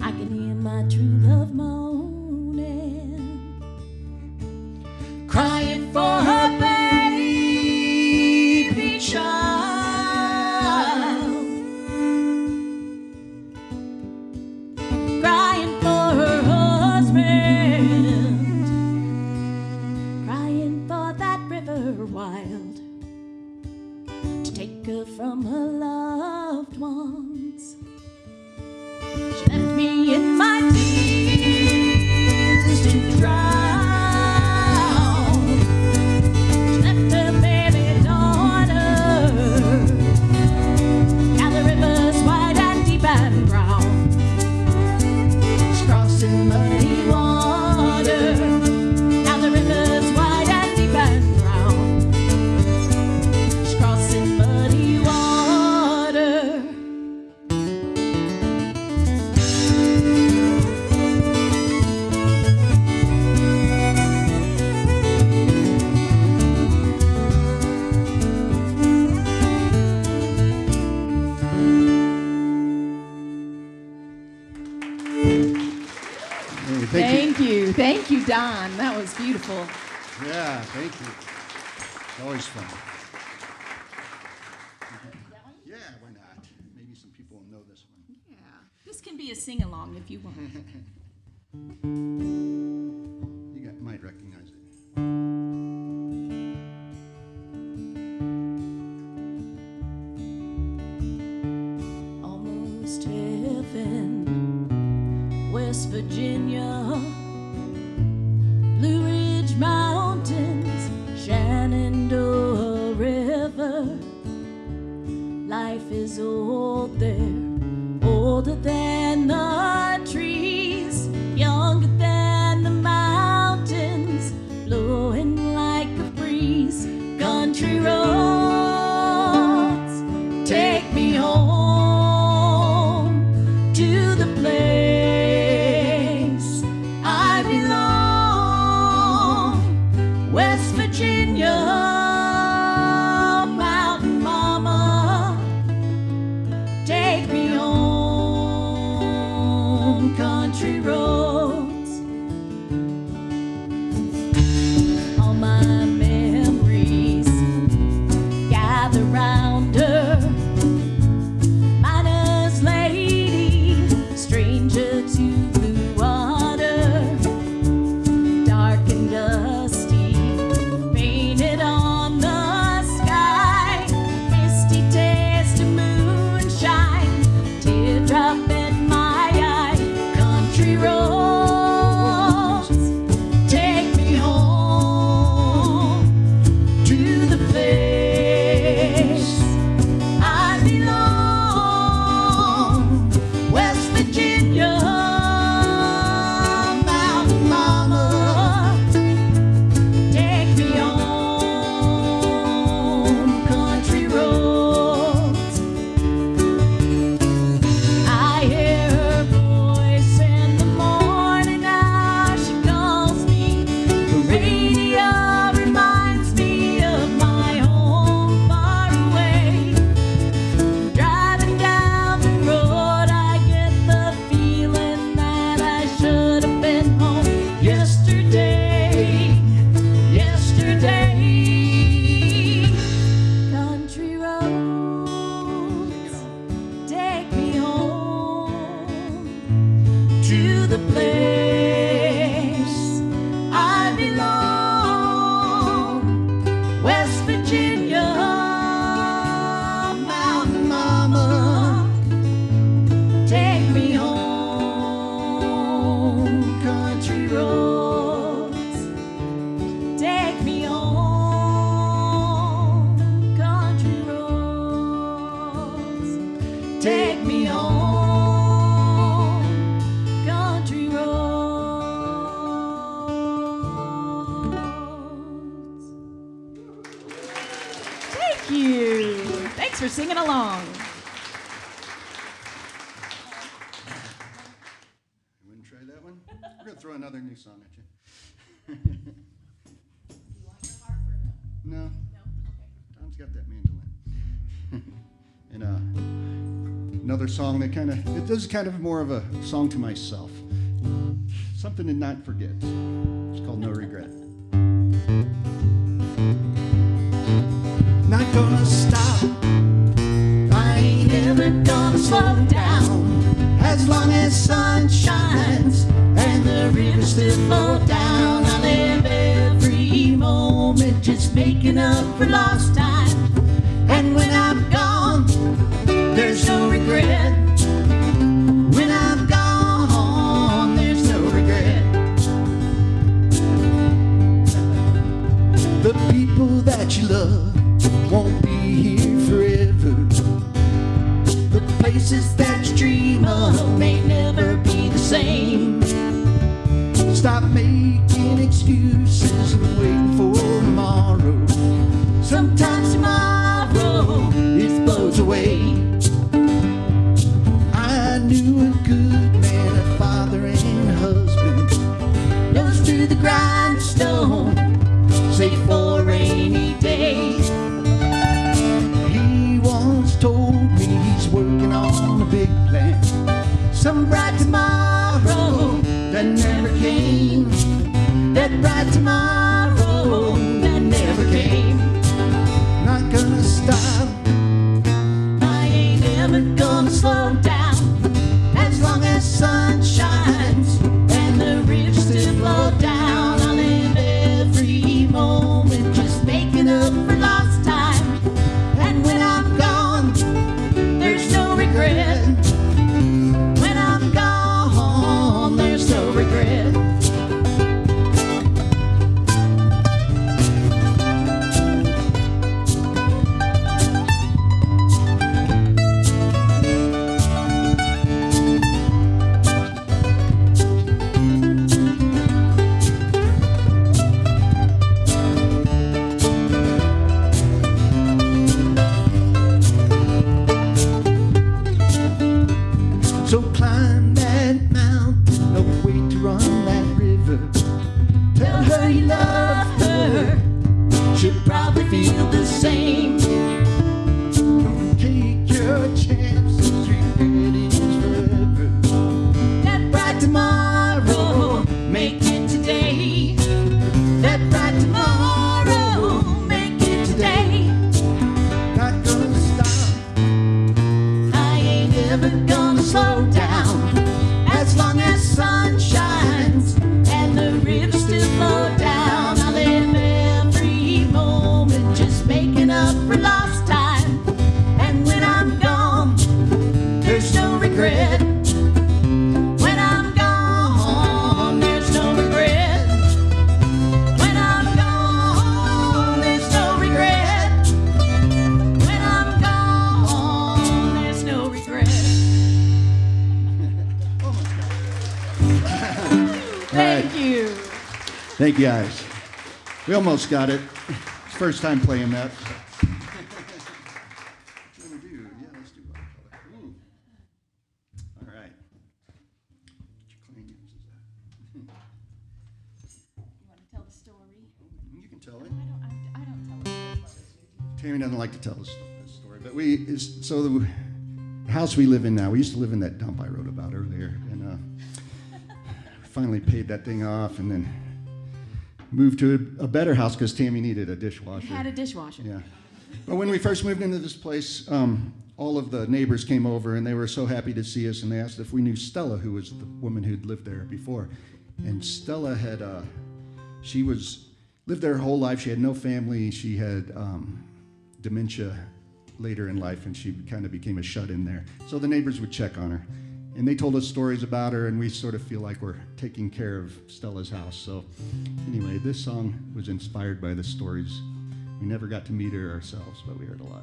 I can hear my true love moaning, crying for her baby child, crying for her husband, crying for that river wild to take her from her loved ones. She left me in my tears to drown. She left her baby daughter. Now the river's wide and deep and brown. She's crossing muddy water. Now the river's wide and deep and brown. She's crossing muddy water. Hey, Thank you, Don. That was beautiful. Yeah, thank you. It's always fun. Yeah, why not? Maybe some people will know this one. Yeah, this can be a sing-along if you want. You might recognize it. Almost heaven, West Virginia, Blue Ridge Mountains, Shenandoah River. Life is old there, older than the trees, younger than the mountains, blowing like a breeze. Country roads, take me home to the place I belong. West Virginia, mountain mama, take me home. Country roads, all my memories gather round her. Miner's lady, stranger to blue water, dark and dusty, painted on the sky. Misty taste of moonshine, teardrop in my eye. Country roads, take me home to the place I belong. West Virginia, mountain mama, take me home. Country roads, I hear her voice in the morning now she calls me. The radio reminds me of my home far away. Driving down the road, I get the feeling that I should have been home yesterday. Yesterday. Country roads, take me home to the place I belong. West Virginia, mountain mama, take me home. Country roads, take me home. Country roads, take me home. Country roads. Thank you. Thanks for singing along. You wouldn't try that one? We're going to throw another new song at you. No. Tom's got that mandolin. And another song that this is kind of more of a song to myself. Something to not forget. It's called No Regret. Not gonna stop. I ain't ever gonna slow down. As long as sun shines and the rivers still flow down, I live every moment just making up for lost time. And when I'm gone, there's no regret. When I'm gone, there's no regret. The people that you love won't be here forever. The places that you dream of may never be the same. Stop making excuses and waiting for tomorrow. Sometimes tomorrow it blows away. I knew a good man, a father and a husband, nose to the grindstone, save for a rainy day. He once told me he's working on a big plan, some bright tomorrow that never came. That bright tomorrow that never came. Not gonna stop. I ain't ever gonna slow down. As long as sun shines and the rivers still flow down, I live every moment just making up for lost time. And when I'm gone, there's no regret. When I'm gone, there's no regret. So climb that mountain, no way to run that river. Tell her you love her, she'll probably feel the same. Take your chances, regret is forever. That bright tomorrow, make it today. That bright tomorrow, make it today. Not gonna stop. I ain't ever gonna slow down. As long as sun shines and the rivers still flow down, I live every moment just making up for lost time. And when I'm gone, there's no regret. When I'm gone, there's no regret. When I'm gone, there's no regret. When I'm gone, there's no regret. Thank you. Thank you, guys. We almost got it. It's first time playing that. What you want to do? Yeah, let's do one. Ooh. All right. You want to tell the story? You can tell it. I don't tell it. Tammy doesn't like to tell this story, but so the house we live in now, we used to live in that dump I wrote about earlier, and finally paid that thing off, and then moved to a better house because Tammy needed a dishwasher. Had a dishwasher. Yeah. But when we first moved into this place, all of the neighbors came over, and they were so happy to see us, and they asked if we knew Stella, who was the woman who'd lived there before. And Stella had, lived there her whole life. She had no family. She had dementia later in life, and she kind of became a shut-in there. So the neighbors would check on her. And they told us stories about her, and we sort of feel like we're taking care of Stella's house. So anyway, this song was inspired by the stories. We never got to meet her ourselves, but we heard a lot.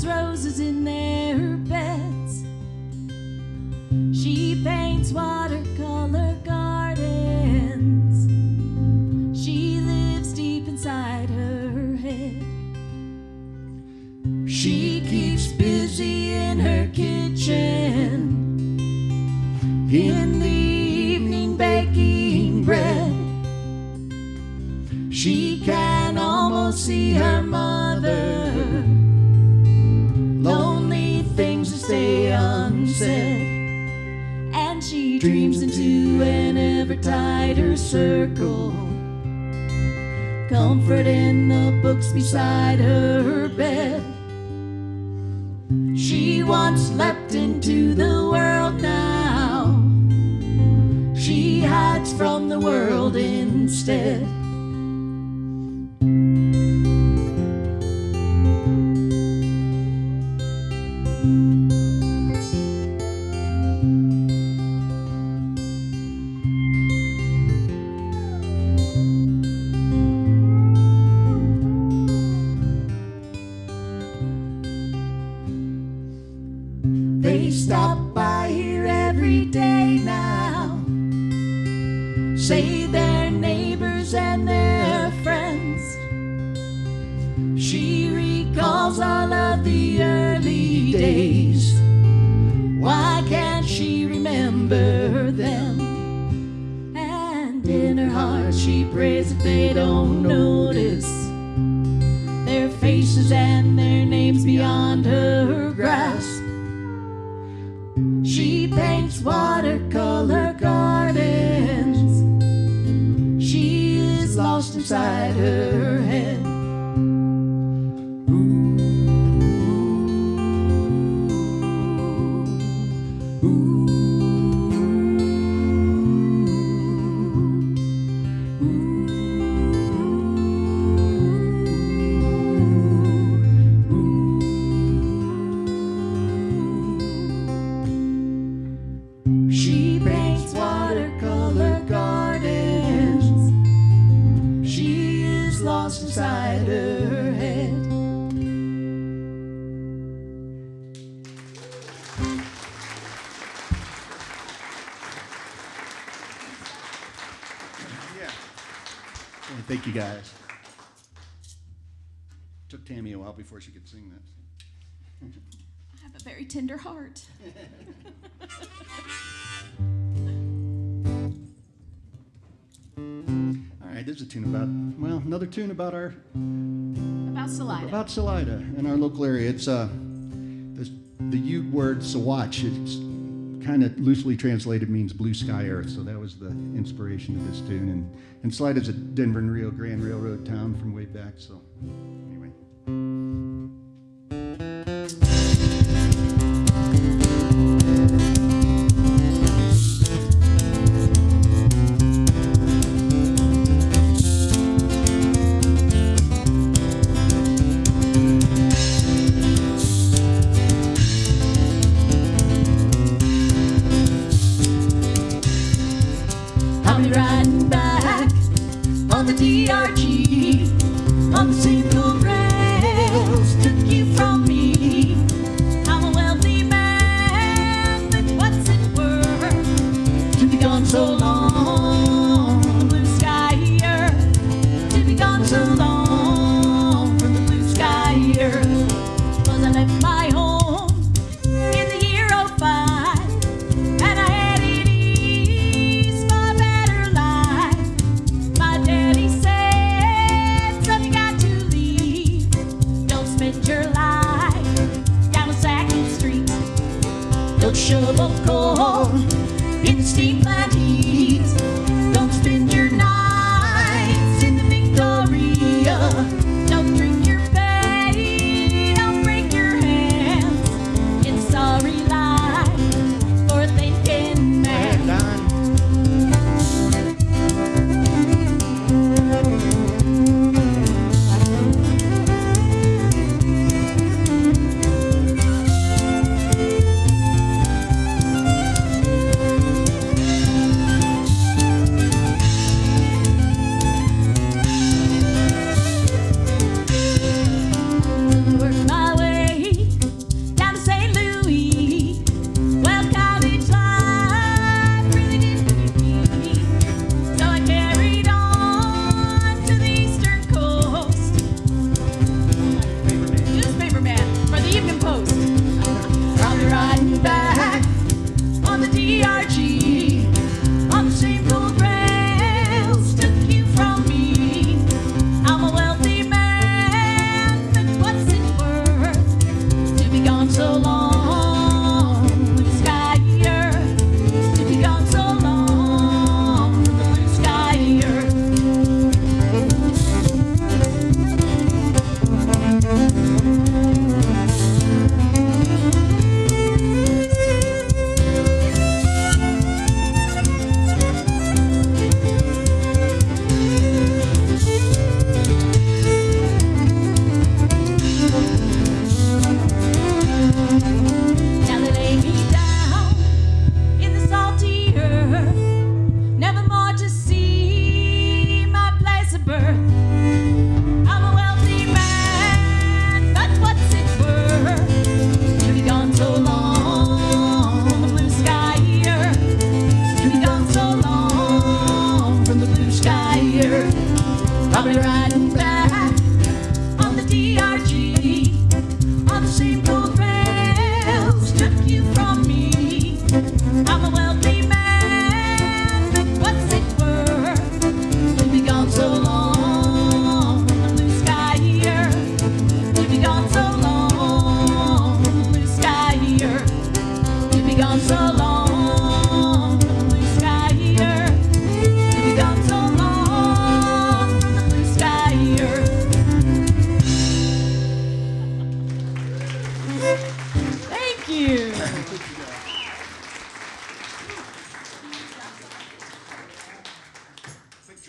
Roses in their beds. She paints watercolors in the evening baking bread. She can almost see her mother, lonely things that stay unsaid, and she dreams into an ever tighter circle, comfort in the books beside her bed. She once leapt into the world, now she hides from the world instead. They stop by here every day now, say they're neighbors and they're friends. She recalls all of the early days. Why can't she remember them? And in her heart she prays that they don't notice their faces and their names beyond her grasp. She paints watercolor gardens. She is lost inside her head. She paints watercolor gardens. She is lost inside her head. Yeah. Well, thank you guys. Took Tammy a while before she could sing that. I have a very tender heart. All right, there's a tune about, well, another tune about our, About Salida. about Salida in our local area. It's the Ute word Sawatch. It's kind of loosely translated means blue sky earth, so that was the inspiration of this tune. And Salida's a Denver and Rio Grande Railroad town from way back, so anyway. I'll be riding back on the DRG, on the single rails took you from me. I'm a wealthy man, but what's it worth to be gone so long from the blue sky earth, to be gone so long from the blue sky earth. 'Cause I left my home in the year 05, and I headed east for a better life. My daddy said, son, you got to leave. Don't spend your life down a Sackville Street. Don't shovel coal in the steam plant heat. Don't spend your nights in the Victoria. Don't drink your fate, don't break your hands. It's a sorry life for a thinking man. Don. Work my way down to St. Louis. Well, college life really didn't fit me, so I carried on to the eastern coast. Newspaper man for the Evening Post. I'll be riding back on the DRG,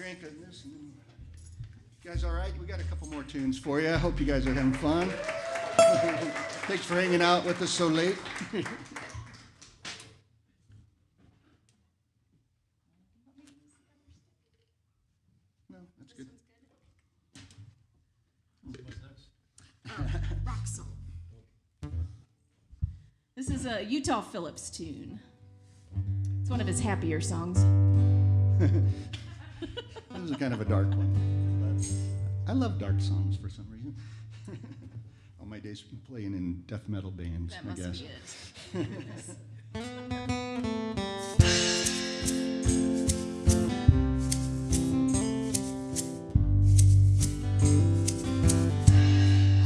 drink on this. And then, you guys all right? We got a couple more tunes for you. I hope you guys are having fun. Thanks for hanging out with us so late. No, that's good. Rock song. This is a Utah Phillips tune. It's one of his happier songs. This is kind of a dark one. But I love dark songs for some reason. All my days playing in death metal bands, That I must guess. be it.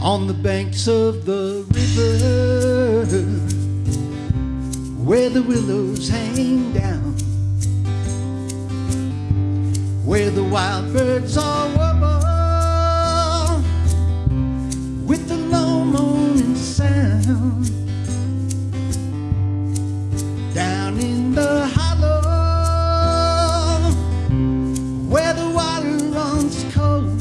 On the banks of the river, where the willows hang down, where the wild birds all warble with the low moaning sound, down in the hollow where the water runs cold.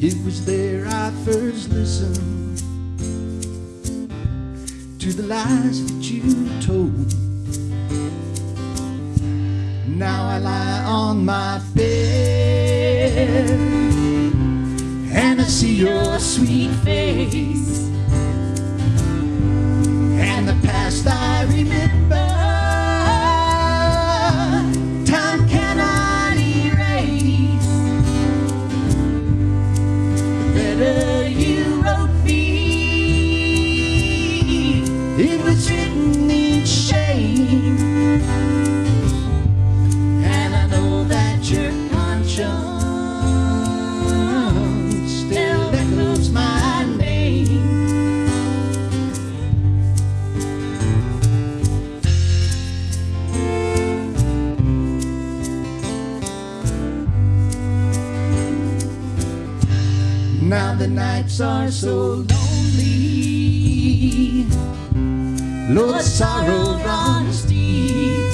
It was there I first listened to the lies that you told. Now I lie on my bed and I see your sweet face, and the past I remember time cannot erase. The letter you wrote me, it was written in shame, and I know that your conscience still echoes my name. Now the nights are so lonely, Lord, sorrow runs deep.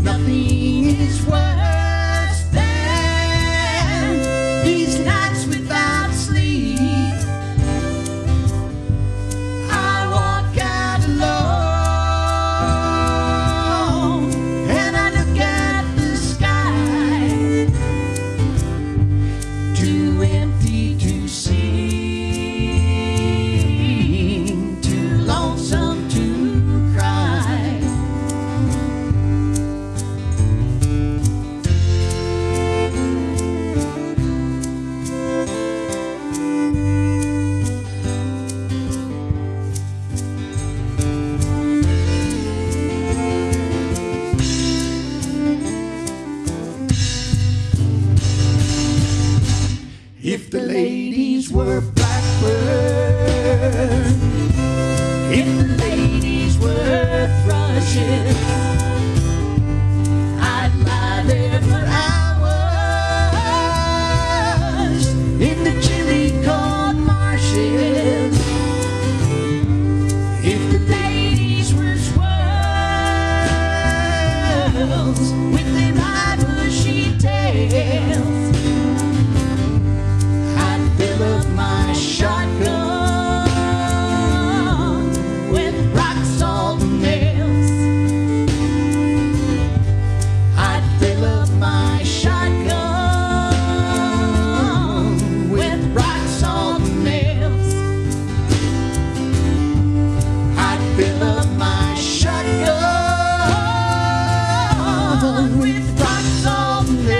Nothing is worse than these nights without sleep. I walk out alone and I look at the sky, too empty to sing, too lonesome to cry. If the ladies were blackbird, if the ladies were thrushes, I'd lie there for hours in the chilly cold marshes. If the ladies were swirls with them high bushy tails, fill up my shotgun with rock salt nails. I'd fill up my shotgun with rock salt nails. I'd fill up my shotgun with rock salt nails.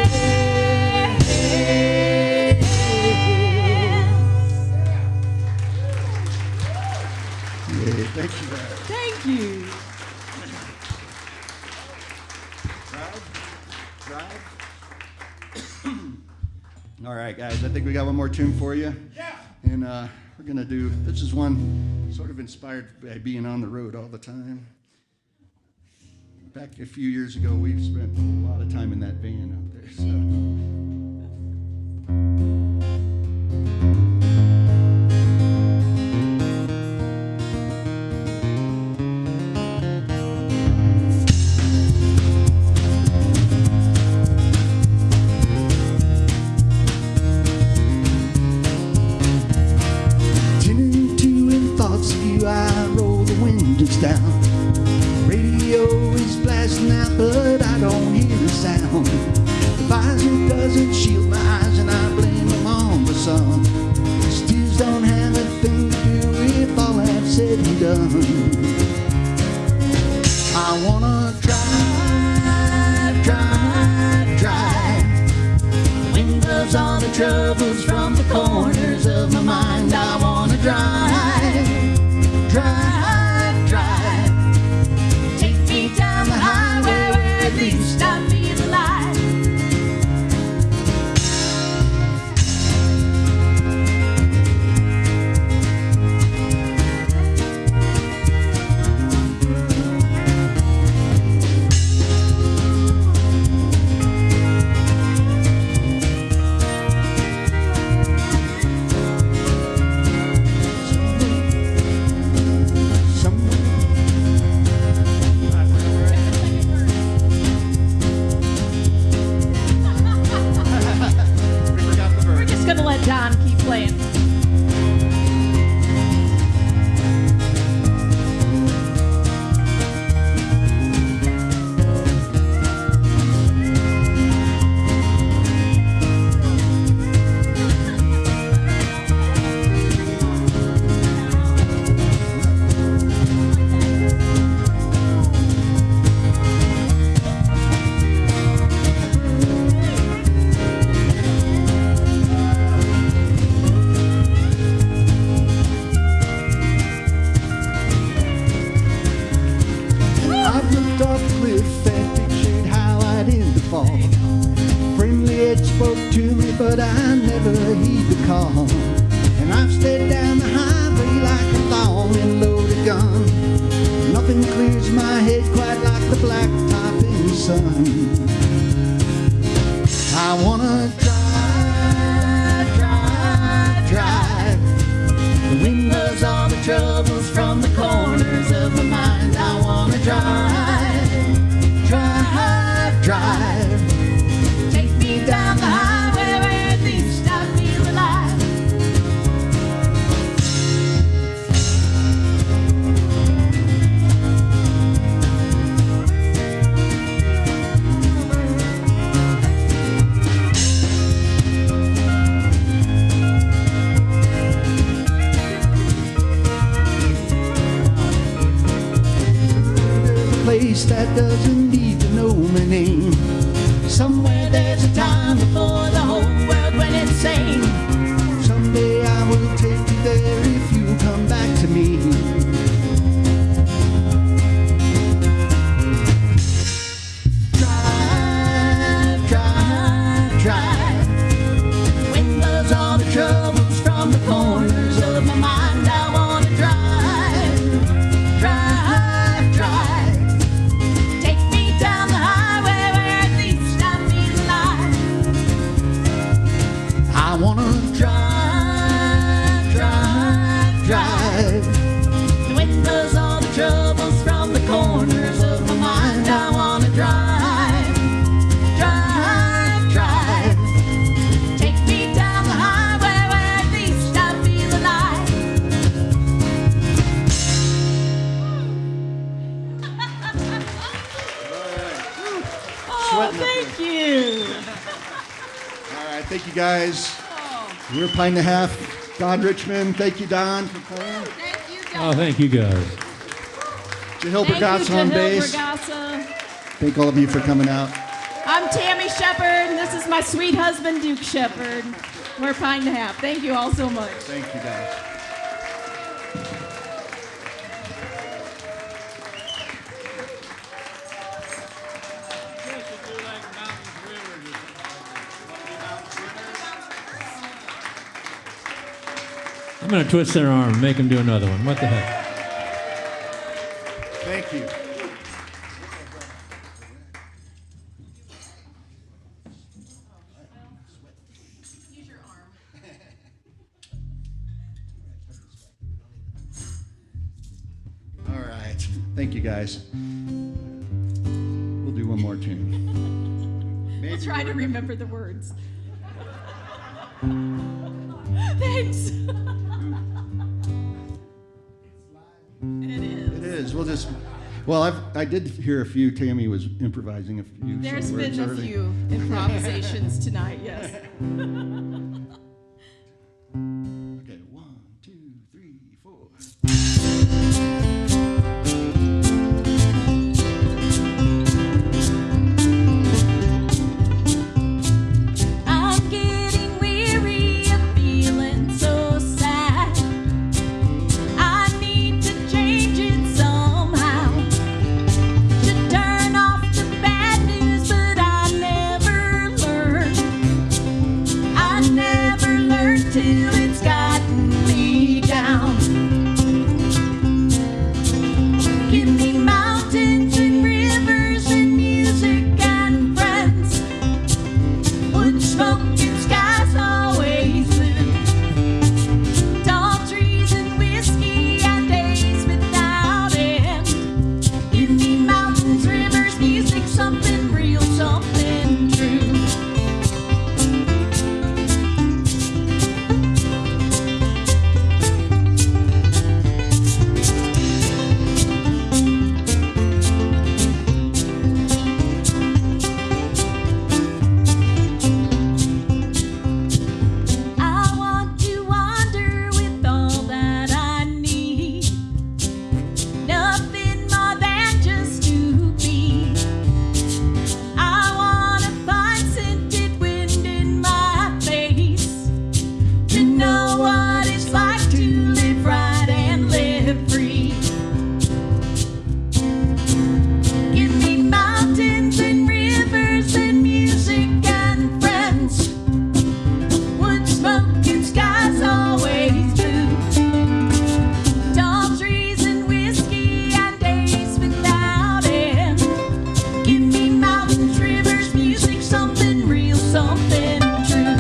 Thank you, guys. Thank you. Drive. All right, guys, I think we got one more tune for you. Yeah. And we're going to do, this is one sort of inspired by being on the road all the time. Back a few years ago, we've spent a lot of time in that van out there. So. distance down. Radio is blasting out, but I don't hear a sound. The visor doesn't shield my eyes, and I blame them on the sun. Steers don't have a thing to do with all I've said and done. I wanna drive, drive, drive. Wind blows all the troubles from the corners of my mind. I wanna drive, drive, drive. Take me down the highway where at least I feel alive. Don, keep playing. But I never heed the call. And I've stayed down the highway like a falling loaded gun. Nothing clears my head quite like the blacktop in the sun. I wanna drive, drive, drive. The wind blows all the troubles from the corners of my mind. I wanna drive, drive, drive. Take me down the highway. Place that doesn't need to know my name. Somewhere there's a time before the whole world went insane. Someday I will take you there if you come back to me. Drive, drive, drive. Wind blows all the troubles from the corners of my mind. I wanna drive, drive, drive. I wanna drive, drive, drive. The wind blows all the troubles from the corners of my mind. I wanna drive, drive, drive. Take me down the highway where at least I feel alive. Oh, thank you. All right, thank you guys. We're Pint and a Half. Don Richmond, thank you, Don, for playing. Thank you, guys. Oh, thank you guys. Jahil Bergazza on bass. Thank all of you for coming out. I'm Tami Sheppard, and this is my sweet husband, Duke Sheppard. We're Pint and a Half. Thank you all so much. Thank you, guys. I'm going to twist their arm and make them do another one. What the heck? Thank you. Use your arm. All right. Thank you, guys. We'll do one more tune. We'll try to remember the words. Thanks. It is. is. We'll just. Well, I did hear a few. Tammy was improvising a few. There's words been a early. few improvisations tonight, yes. Okay, 1, 2, 3, 4. I'm getting weary of feeling so sad. I need to change it somehow. Should turn off the bad news, but I never learned. I never learned till it's gotten me down. Give me mountains and rivers and music and friends. Wood, smoke, and skies always blue. Tall trees and whiskey and days without end. Give me mountains, rivers, music, something real, something true. I want to wander with all that I need. Nothing more than just to be. I want to find scented wind in my face. To know what it's like to live right and live free. Give me mountains and rivers and music and friends. Wood, smoke, and skies always blue. Tall trees and whiskey and days without end. Give me mountains, rivers, music, something real, something true.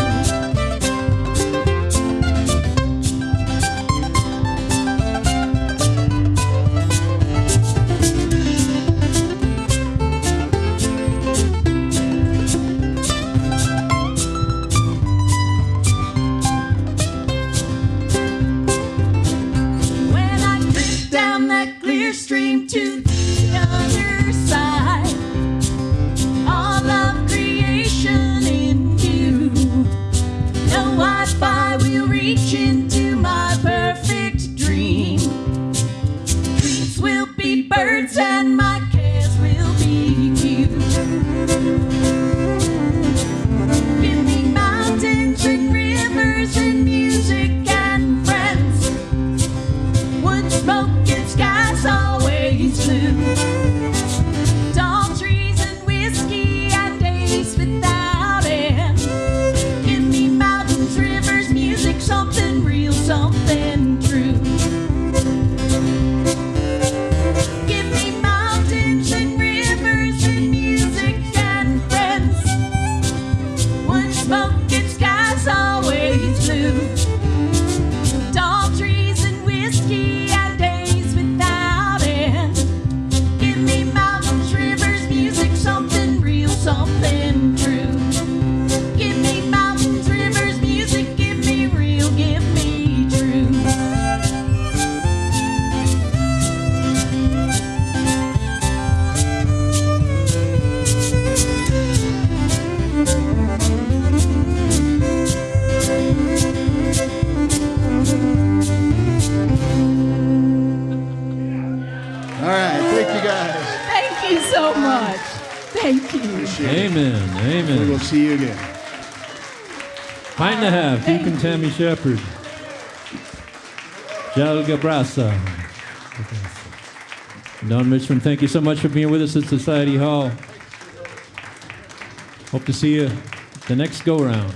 When I drift down that clear stream to the other side, all of creation in view. No Wi-Fi will reach into my perfect dream. Trees will be birds and my cares will be few. Give me mountains and rivers and music and friends. Wood, smoke, and skies always blue. Tall trees and whiskey and days without end. Give me mountains, rivers, music, something real, something true. Give me mountains and rivers and music and friends. Wood, smoke, and skies always blue. Tall trees and whiskey and days without end. Give me mountains, rivers, music, something real, something true. Give me mountains, rivers, music, give me real, give me true. All right, thank you guys. Thank you so much. Thank you. Appreciate it. Amen. We Amen. will see you again. Pint and a half, Duke and Tami Sheppard. Jalga Brasa. Don Richmond, thank you so much for being with us at Society Hall. Hope to see you the next go-round.